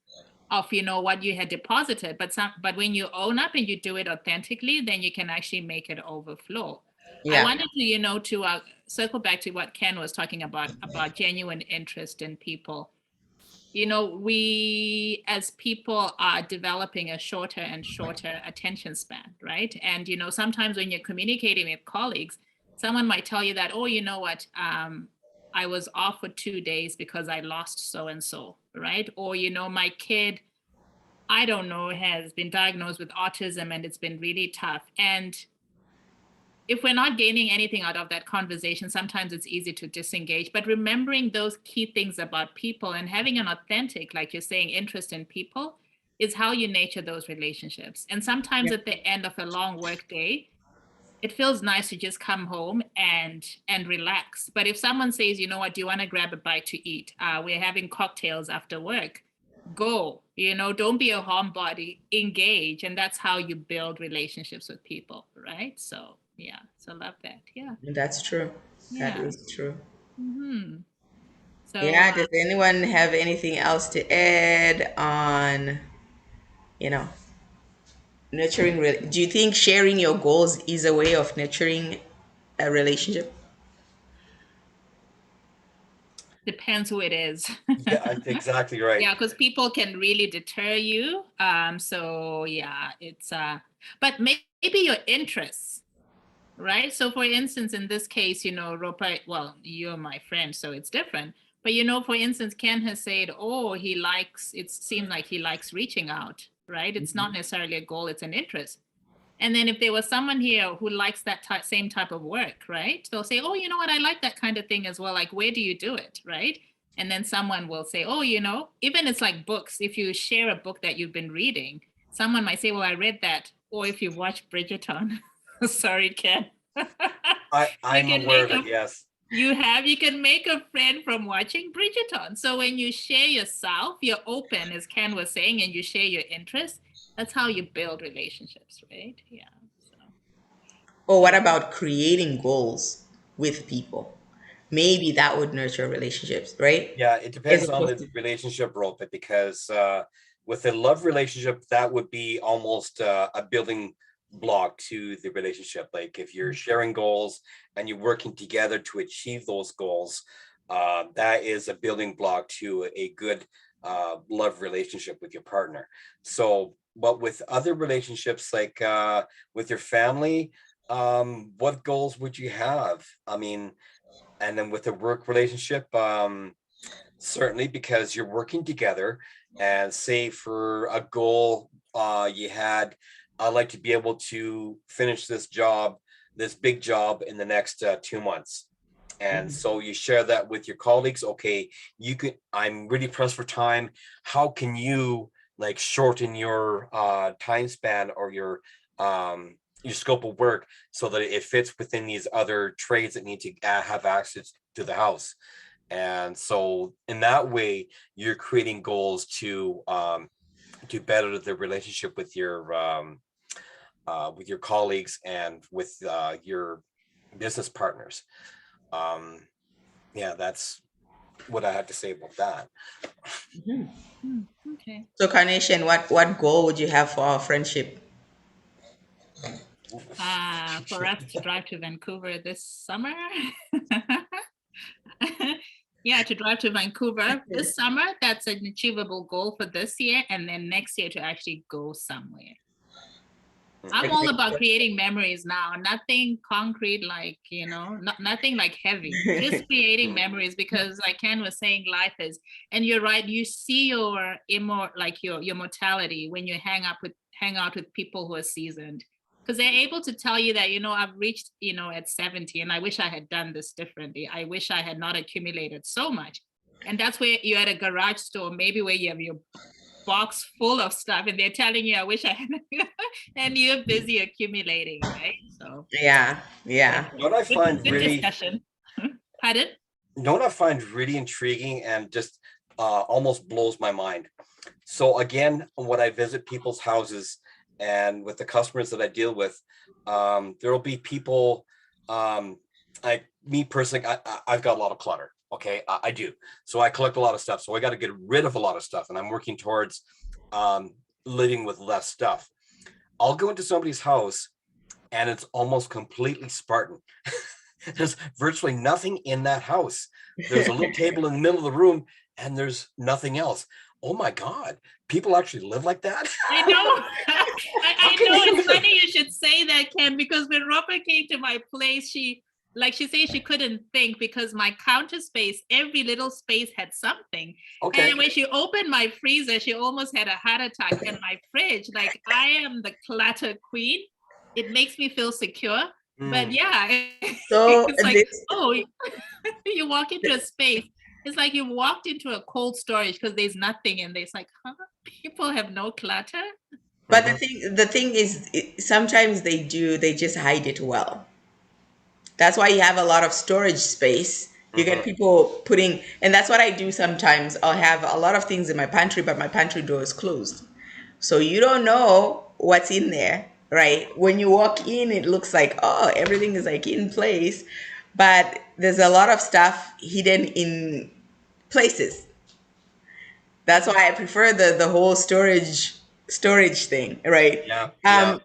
of what you had deposited, but when you own up and you do it authentically, then you can actually make it overflow. I Yeah. wanted to, to circle back to what Ken was talking about genuine interest in people. We as people are developing a shorter and shorter attention span, right? And, sometimes when you're communicating with colleagues, someone might tell you that, oh, you know what, I was off for 2 days because I lost so-and-so, right? Or, my kid, I don't know, has been diagnosed with autism and it's been really tough. And if we're not gaining anything out of that conversation, sometimes it's easy to disengage. But remembering those key things about people and having an authentic, like you're saying, interest in people is how you nurture those relationships. And sometimes at the end of a long work day, it feels nice to just come home and relax. But if someone says, you know what, do you want to grab a bite to eat? We're having cocktails after work. Go, don't be a homebody, engage. And that's how you build relationships with people, right? So yeah, so love that. Yeah, That's true. yeah. That is true. Mm-hmm. So Yeah, does anyone have anything else to add on, nurturing? Do you think sharing your goals is a way of nurturing a relationship? depends who it is. Yeah, exactly right. Yeah, because people can really deter you. So yeah, it's but maybe your interests, right? So for instance, in this case, Ropa, well, you're my friend, so it's different. But for instance, Ken has said, oh, it seems like he likes reaching out, right? It's not necessarily a goal, it's an interest. And then if there was someone here who likes that same type of work, right? They'll say, oh, you know what, I like that kind of thing as well. Like, where do you do it, right? And then someone will say, oh, even it's like books. If you share a book that you've been reading, someone might say, well, I read that. Or if you've watched Bridgerton, sorry, Ken. I'm aware of it, yes. You can make a friend from watching Bridgerton. So when you share yourself, you're open, as Ken was saying, and you share your interests. That's how you build relationships, right? Yeah. So Or what about creating goals with people? Maybe that would nurture relationships, right? Yeah, it As depends on opposed the to, relationship role, but because with a love relationship, that would be almost a building block to the relationship. Like if you're sharing goals and you're working together to achieve those goals, that is a building block to a good love relationship with your partner. So, but with other relationships, like with your family, what goals would you have? I mean, and then with a work relationship, certainly, because you're working together, and say for a goal you had, I'd like to be able to finish this job, this big job in the next 2 months. And Mhm. so you share that with your colleagues. Okay, I'm really pressed for time. How can you like shorten your time span or your scope of work so that it fits within these other trades that need to have access to the house? And so in that way, you're creating goals to better the relationship with your colleagues and with your business partners. Um, yeah, that's what I have to say about that. Mhm. okay. So, Carnation, what goal would you have for our friendship? For us to drive to Vancouver this summer. Yeah, to drive to Vancouver this summer. That's an achievable goal for this year, and then next year to actually go somewhere. I'm all about creating memories now. Nothing concrete, like nothing like heavy. Just creating memories, because, like Ken was saying, life is, and you're right. You see your your mortality when you hang out with people who are seasoned, because they're able to tell you that I've reached at 70, and I wish I had done this differently. I wish I had not accumulated so much. And that's where you're at a garage store, maybe where you have your box full of stuff, and they're telling you, I wish I had, and you're busy accumulating, right? So Yeah, yeah. What I find good really, discussion. Pardon? what I find really intriguing and just almost blows my mind. So again, when I visit people's houses and with the customers that I deal with, there will be people. Me personally, I've got a lot of clutter. Okay, I do. So I collect a lot of stuff. So I got to get rid of a lot of stuff, and I'm working towards um, living with less stuff. I'll go into somebody's house, and it's almost completely Spartan. There's virtually nothing in that house. There's a little table in the middle of the room, and there's nothing else. Oh my God, people actually live like that? I know. How I can know. they It's live? funny you should say that, Ken, because when Robert came to my place, she said she couldn't think because my counter space, every little space had something. Okay. And when she opened my freezer, she almost had a heart attack. And my fridge, like, I am the clutter queen. It makes me feel secure. But Mm. yeah, So it's like, this, oh, you walk into a space. It's like you walked into a cold storage because there's nothing in there. It's like, huh? People have no clutter. but Mhm. the thing is, sometimes they just hide it well. That's why you have a lot of storage space. You get Mhm. people putting, and that's what I do sometimes. I'll have a lot of things in my pantry, but my pantry door is closed. So you don't know what's in there, right? When you walk in, it looks like, oh, everything is like in place, but there's a lot of stuff hidden in places. That's why I prefer the whole storage thing, right? Yeah. Yeah. Um,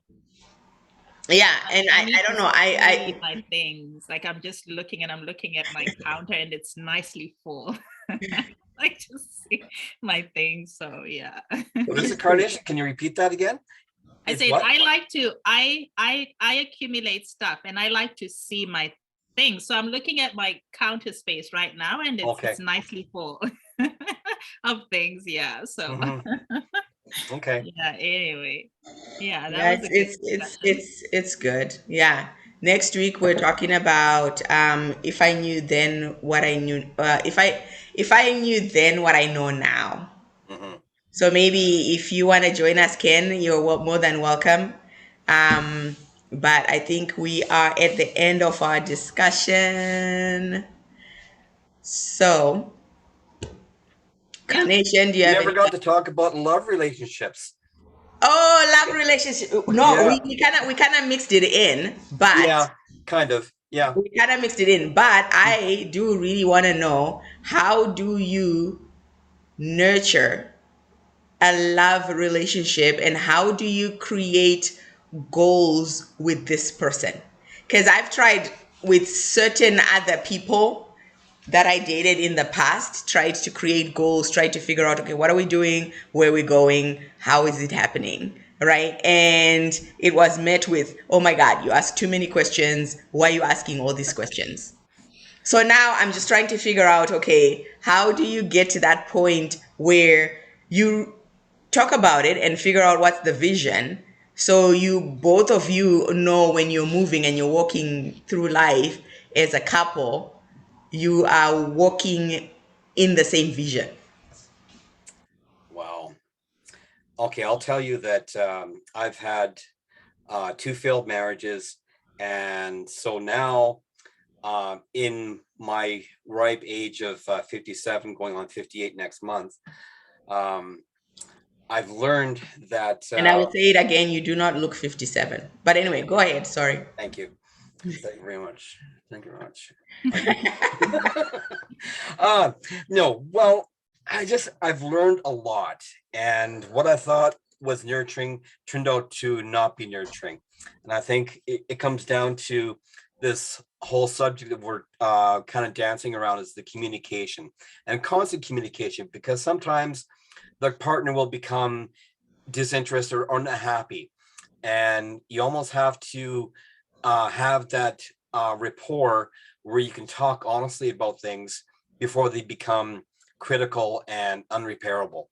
yeah, and I need I to don't know. see my things. Like I'm looking at my counter and it's nicely full. Like to see my things. So yeah. What is it, Carnation? Can you repeat that again? I It's said what? I like to I accumulate stuff and I like to see my things. So I'm looking at my counter space right now and Okay. it's nicely full of things. Yeah. So Mhm. Okay. yeah, anyway. Yeah, that Yeah, was a good discussion. it's good. Yeah. Next week we're talking about if I knew then what I knew if I knew then what I know now. Mhm. So maybe if you want to join us, Ken, you're more than welcome. Um, But I think we are at the end of our discussion. So, Yeah. Carnation, do you We have never any? got to talk about love relationships. Oh, love relationship. No, Yeah, we kind of mixed it in, but yeah, kind of. Yeah. we kind of mixed it in. But I do really want to know, how do you nurture a love relationship, and how do you create goals with this person? Because I've tried with certain other people that I dated in the past, tried to create goals, tried to figure out, okay, what are we doing? Where are we going? How is it happening? Right? And it was met with, oh my God, you asked too many questions. Why are you asking all these questions? So now I'm just trying to figure out, okay, how do you get to that point where you talk about it and figure out what's the vision, so you both of you know, when you're moving and you're walking through life as a couple, you are walking in the same vision. Wow. Okay, I'll tell you that I've had two failed marriages, and so now in my ripe age of 57, going on 58 next month, um, I've learned that. And I will say it again, you do not look 57. But anyway, go ahead. Sorry. Thank you. Thank you very much. Thank you very much. uh, no, well, I've learned a lot, and what I thought was nurturing turned out to not be nurturing. And I think it comes down to this whole subject that we're kind of dancing around, is the communication and constant communication, because sometimes the partner will become disinterested or unhappy, and you almost have to have that rapport where you can talk honestly about things before they become critical and unrepairable.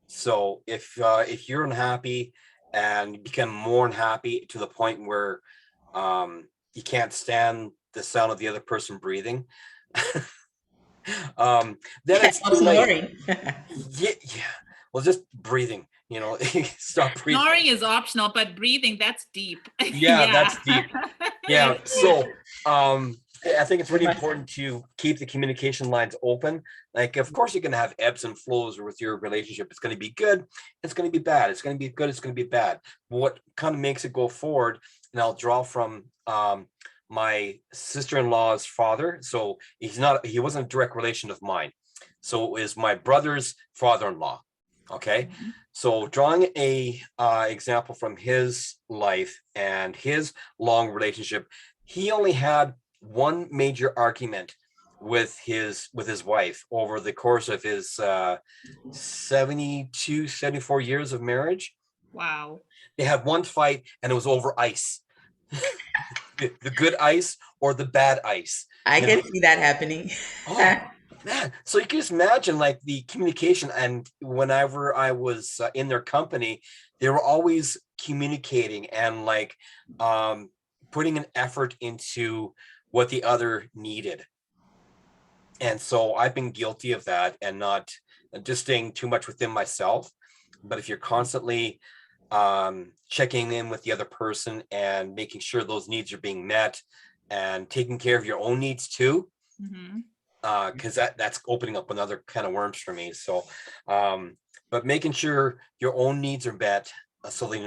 So if you're unhappy and you become more unhappy to the point where you can't stand the sound of the other person breathing, then it's Or too late. snoring. Yeah, yeah. Well, just breathing, stop breathing. Snoring is optional, but breathing, that's deep. Yeah, that's deep. Yeah. So I think it's We really must- important to keep the communication lines open. Like, of course, you're going to have ebbs and flows with your relationship. It's going to be good. It's going to be bad. It's going to be good. It's going to be bad. What kind of makes it go forward? And I'll draw from my sister-in-law's father. So he wasn't a direct relation of mine. So it was my brother's father-in-law. Okay. Mhm. So drawing a example from his life and his long relationship, he only had one major argument with his wife over the course of his 72, 74 years of marriage. Wow. They had one fight, and it was over ice. The good ice or the bad ice. I you can know? see that happening. Oh, man. So you can just imagine, like, the communication. And whenever I was in their company, they were always communicating and like putting an effort into what the other needed. And so I've been guilty of that, and not just staying too much within myself. But if you're constantly checking in with the other person and making sure those needs are being met, and taking care of your own needs too, Mhm. because that's opening up another kind of worms for me. So but making sure your own needs are met, so they're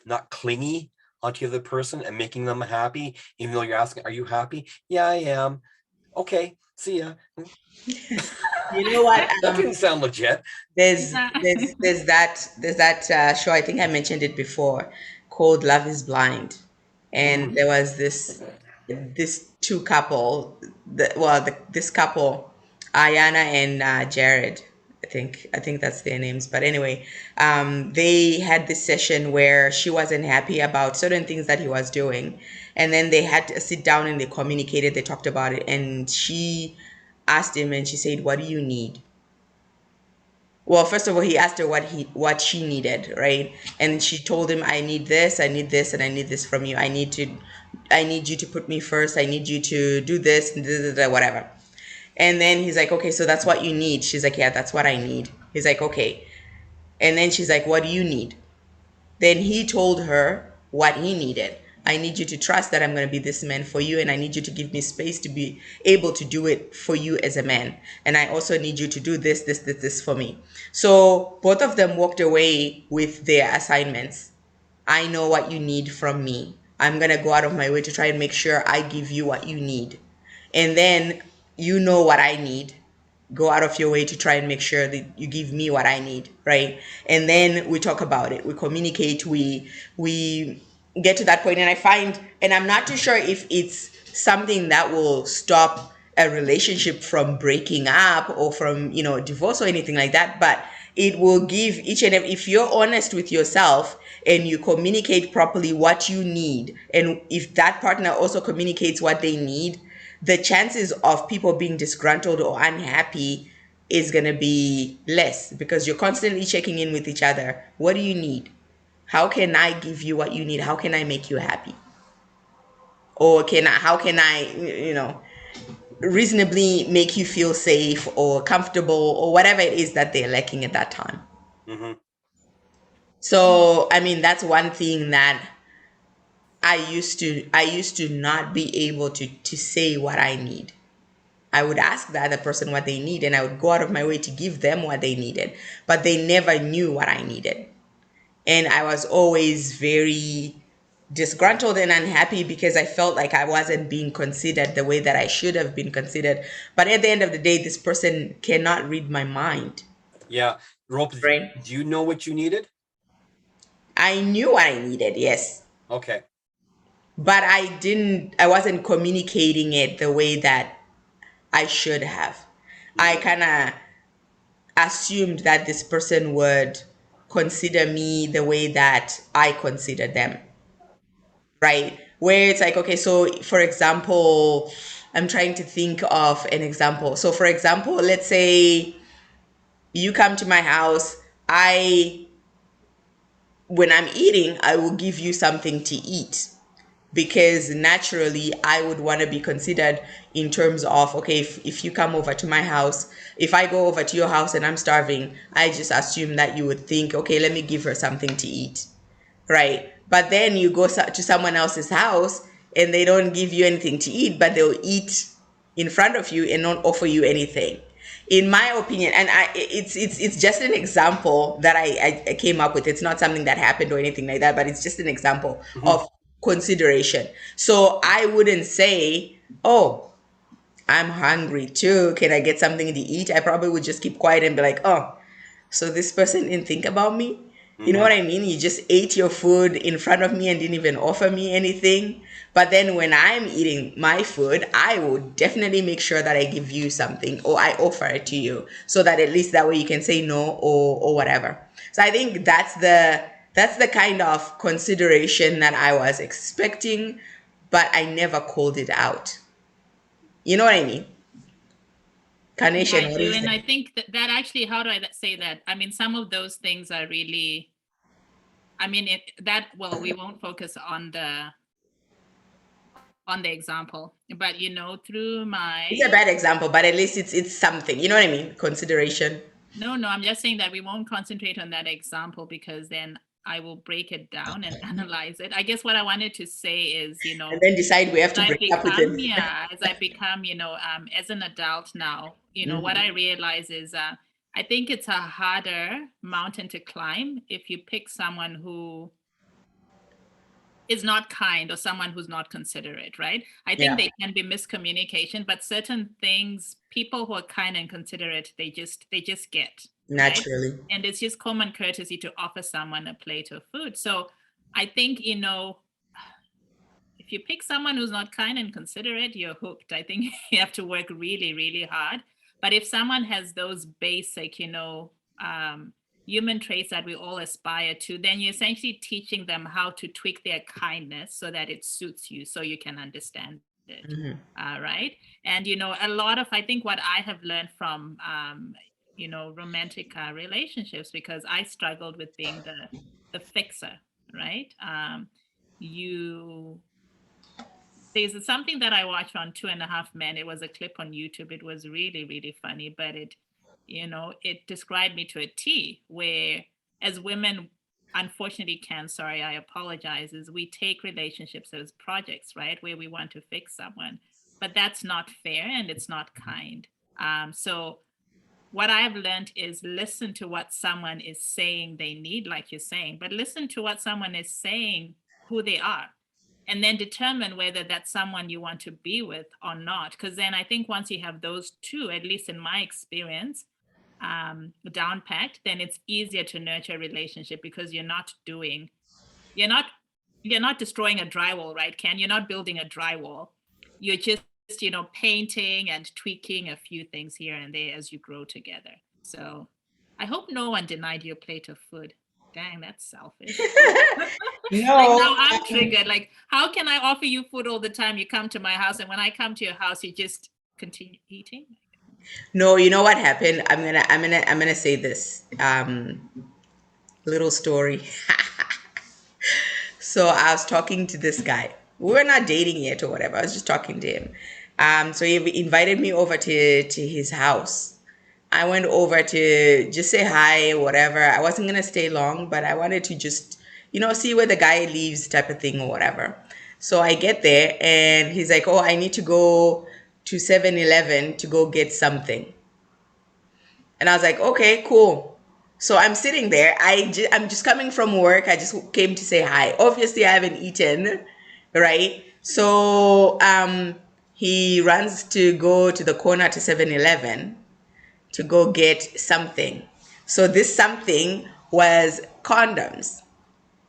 not clingy onto the other person, and making them happy, even though you're asking, are you happy? Yeah, I am. Okay, see ya. You know what? That didn't sound legit. There's Yeah. there's that show, I think I mentioned it before, called Love Is Blind, and there was this two couple, this couple, Ayana and Jared. I think that's their names. But anyway, they had this session where she wasn't happy about certain things that he was doing, and then they had to sit down and they communicated. They talked about it, and she asked him, and she said, "What do you need?" Well, first of all, he asked her what she needed, right? And she told him, I need this, and I need this from you. I need you to put me first. I need you to do this and whatever. And then he's like, okay, so that's what you need. She's like, yeah, that's what I need. He's like, okay. And then she's like, what do you need? Then he told her what he needed. I need you to trust that I'm going to be this man for you, and I need you to give me space to be able to do it for you as a man. And I also need you to do this for me. So both of them walked away with their assignments. I know what you need from me. I'm going to go out of my way to try and make sure I give you what you need. And then you know what I need. Go out of your way to try and make sure that you give me what I need, right? And then we talk about it. We communicate. We get to that point, and I find, and I'm not too sure if it's something that will stop a relationship from breaking up or from divorce or anything like that, but it will give each and every, if you're honest with yourself and you communicate properly what you need, and if that partner also communicates what they need, the chances of people being disgruntled or unhappy is going to be less, because you're constantly checking in with each other. What do you need? How can I give you what you need? How can I make you happy? Or how can I, reasonably make you feel safe or comfortable or whatever it is that they're lacking at that time. Mm-hmm. So, I mean, that's one thing that I used to not be able to say what I need. I would ask the other person what they need, and I would go out of my way to give them what they needed, but they never knew what I needed. And I was always very disgruntled and unhappy because I felt like I wasn't being considered the way that I should have been considered. But at the end of the day, this person cannot read my mind, Yeah. Rope, right? do you know what you needed? I knew what I needed, yes, Okay. but I wasn't communicating it the way that I should have. I kind of assumed that this person would consider me the way that I consider them, right? Where it's like, okay, so for example, I'm trying to think of an example. So, for example, let's say you come to my house, when I'm eating, I will give you something to eat, because naturally I would want to be considered in terms of, okay, if you come over to my house, if I go over to your house and I'm starving, I just assume that you would think, okay, let me give her something to eat, right? But then you go to someone else's house and they don't give you anything to eat, but they'll eat in front of you and not offer you anything. In my opinion, and it's just an example that I came up with. It's not something that happened or anything like that, but it's just an example Mm-hmm. of consideration. So I wouldn't say, oh, I'm hungry too, can I get something to eat? I probably would just keep quiet and be like, oh, so this person didn't think about me. You know Mm-hmm. what I mean? You just ate your food in front of me and didn't even offer me anything. But then when I'm eating my food, I would definitely make sure that I give you something or I offer it to you, so that at least that way you can say no or whatever. So I think that's the kind of consideration that I was expecting, but I never called it out. You know what I mean? Yeah, Carnation, I what do do. you And I think? think that actually, how do I say that? I mean, some of those things are really, I mean, well, we won't focus on the example, but through It's a my, bad example, but at least it's something. You know what I mean? Consideration. no, I'm just saying that we won't concentrate on that example because then I will break it down and analyze it. I guess what I wanted to say is, And then decide we have to I break up with become, him. yeah, as I become, as an adult now, what I realize is I think it's a harder mountain to climb if you pick someone who is not kind or someone who's not considerate, right? I think Yeah, they can be miscommunication, but certain things, people who are kind and considerate, they just get, right? naturally. And it's just common courtesy to offer someone a plate of food. So I think, if you pick someone who's not kind and considerate, you're hooked. I think you have to work really, really hard. But if someone has those basic, human traits that we all aspire to, then you're essentially teaching them how to tweak their kindness so that it suits you, so you can understand it. Hmm. Right. And, a lot of, I think what I have learned from, romantic relationships, because I struggled with being the fixer, right? You There's something that I watched on Two and a Half Men. It was a clip on YouTube. It was really, really funny, but it described me to a T, where as women, unfortunately can, sorry, I apologize, is we take relationships as projects, right? Where we want to fix someone, but that's not fair and it's not kind. So what I've learned is listen to what someone is saying they need, like you're saying, but listen to what someone is saying, who they are, and then determine whether that's someone you want to be with or not. Because then I think once you have those two, at least in my experience, down packed, then it's easier to nurture a relationship because you're not you're not destroying a drywall, right, Ken? You're not building a drywall. You're just, painting and tweaking a few things here and there as you grow together. So I hope no one denied you a plate of food. Dang, that's selfish. Like No, now I'm triggered. Like, how can I offer you food all the time? You come to my house, and when I come to your house, you just continue eating. no, you know what happened? I'm gonna say this little story. So I was talking to this guy. We were not dating yet or whatever. I was just talking to him. So he invited me over to his house. I went over to just say hi, whatever. I wasn't gonna stay long, but I wanted to just, see where the guy lives, type of thing or whatever. So I get there and he's like, "Oh, I need to go to 7-Eleven to go get something." And I was like, "Okay, cool." So I'm sitting there. I'm just coming from work. I just came to say hi. Obviously, I haven't eaten, right? So he runs to go to the corner to 7-Eleven to go get something. So this something was condoms.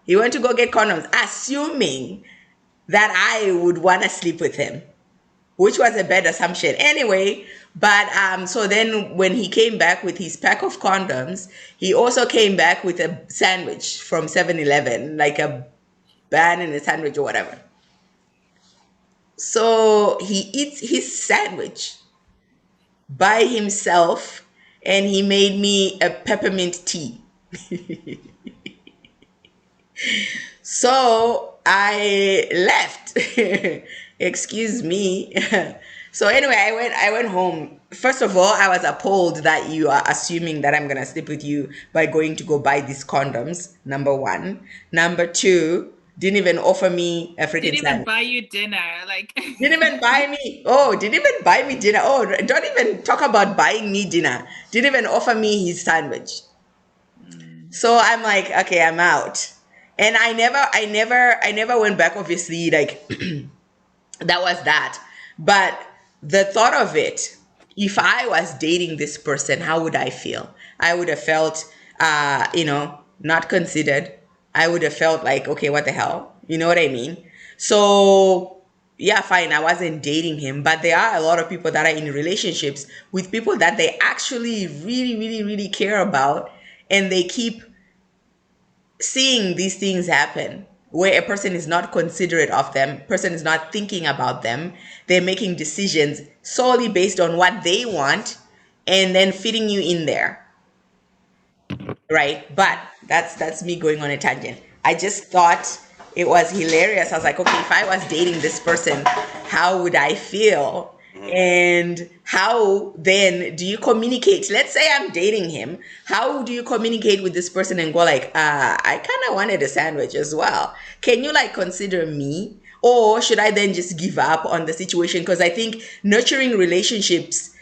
He went to go get condoms, assuming that I would want to sleep with him, which was a bad assumption anyway. But so then when he came back with his pack of condoms, he also came back with a sandwich from 7-Eleven, like a bun and a sandwich or whatever. So he eats his sandwich by himself and he made me a peppermint tea. So I left. Excuse me. So anyway, I went home. First of all, I was appalled that you are assuming that I'm gonna sleep with you by going to go buy these condoms. Number one. Number two, didn't even offer me a Didn't freaking even sandwich. buy you dinner. Like, Didn't even buy me. Oh, didn't even buy me dinner. Oh, don't even talk about buying me dinner. Didn't even offer me his sandwich. So I'm like, okay, I'm out. And I never went back, obviously, like that was that. But the thought of it, if I was dating this person, how would I feel? I would have felt, not considered. I would have felt like, okay, what the hell? You know what I mean? So, yeah, fine. I wasn't dating him, but there are a lot of people that are in relationships with people that they actually really, really, really care about, and they keep seeing these things happen where a person is not considerate of them, person is not thinking about them, they're making decisions solely based on what they want and then fitting you in there, right? But that's me going on a tangent. I just thought it was hilarious. I was like, okay, if I was dating this person, how would I feel? Mhm. And how then do you communicate? Let's say I'm dating him. How do you communicate with this person and go like, I kind of wanted a sandwich as well. Can you like consider me? Or should I then just give up on the situation? Because I think nurturing relationships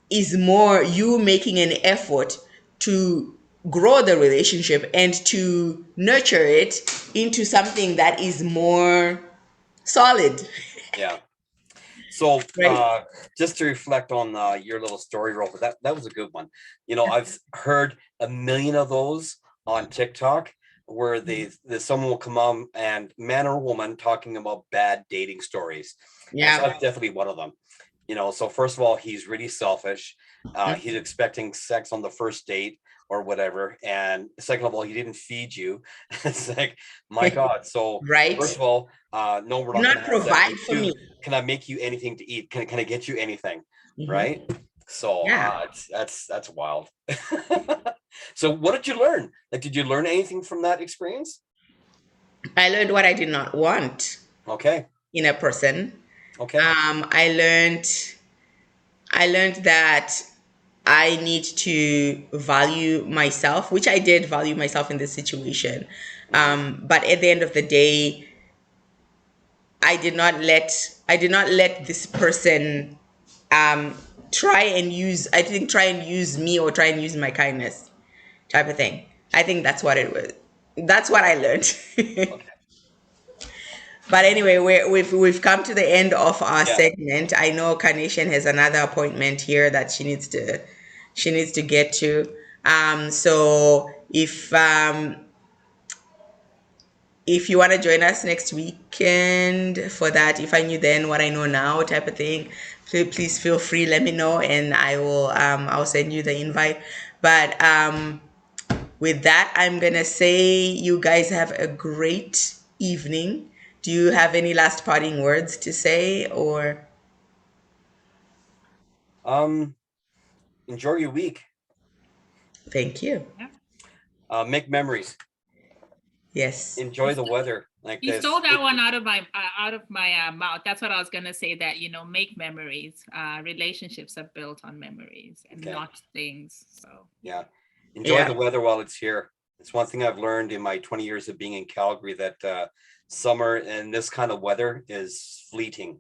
is more you making an effort to grow the relationship and to nurture it into something that is more solid, Yeah. So right? just to reflect on your little story, Robert, that was a good one. I've heard a million of those on TikTok where someone will come on, and man or woman, talking about bad dating stories. And so Yeah. that's definitely one of them. So first of all, he's really selfish. He's expecting sex on the first date or whatever. And second of all, he didn't feed you. It's like, my God. So first Right? of all, no, we're Do not going not to have sex. provide And for two, me. can I make you anything to eat? Can I get you anything? Hmm. Right? So Yeah. that's wild. So what did you learn? Like, did you learn anything from that experience? I learned what I did not want Okay. in a person. Okay. I learned that I need to value myself, which I did value myself in this situation. But at the end of the day, I did not let this person try and use me or try and use my kindness type of thing. I think that's what it was. That's what I learned. Okay. But anyway, we've come to the end of our Yeah. segment. I know Carnation has another appointment here that she needs to get to. So if you want to join us next weekend for that, if I knew then what I know now type of thing, please feel free. Let me know, and I'll send you the invite. But with that, I'm gonna say you guys have a great evening. Do you have any last parting words to say, or Enjoy your week. thank you? Make memories. Yes. Enjoy the weather. Like You this. stole that one out of my mouth. That's what I was gonna say. That make memories. Relationships are built on memories and Okay. not things. So Yeah. Enjoy Yeah. the weather while it's here. It's one thing I've learned in my 20 years of being in Calgary, that summer and this kind of weather is fleeting.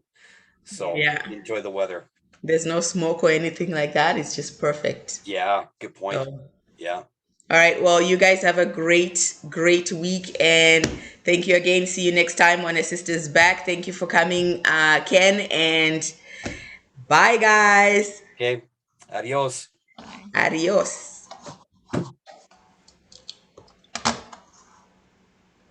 So Yeah. enjoy the weather. There's no smoke or anything like that. It's just perfect. Yeah, good point. So, Yeah. all right. Well, you guys have a great week, and thank you again. See you next time on A Sister's Back. Thank you for coming, Ken, and bye, guys. Okay. Adios. Adios.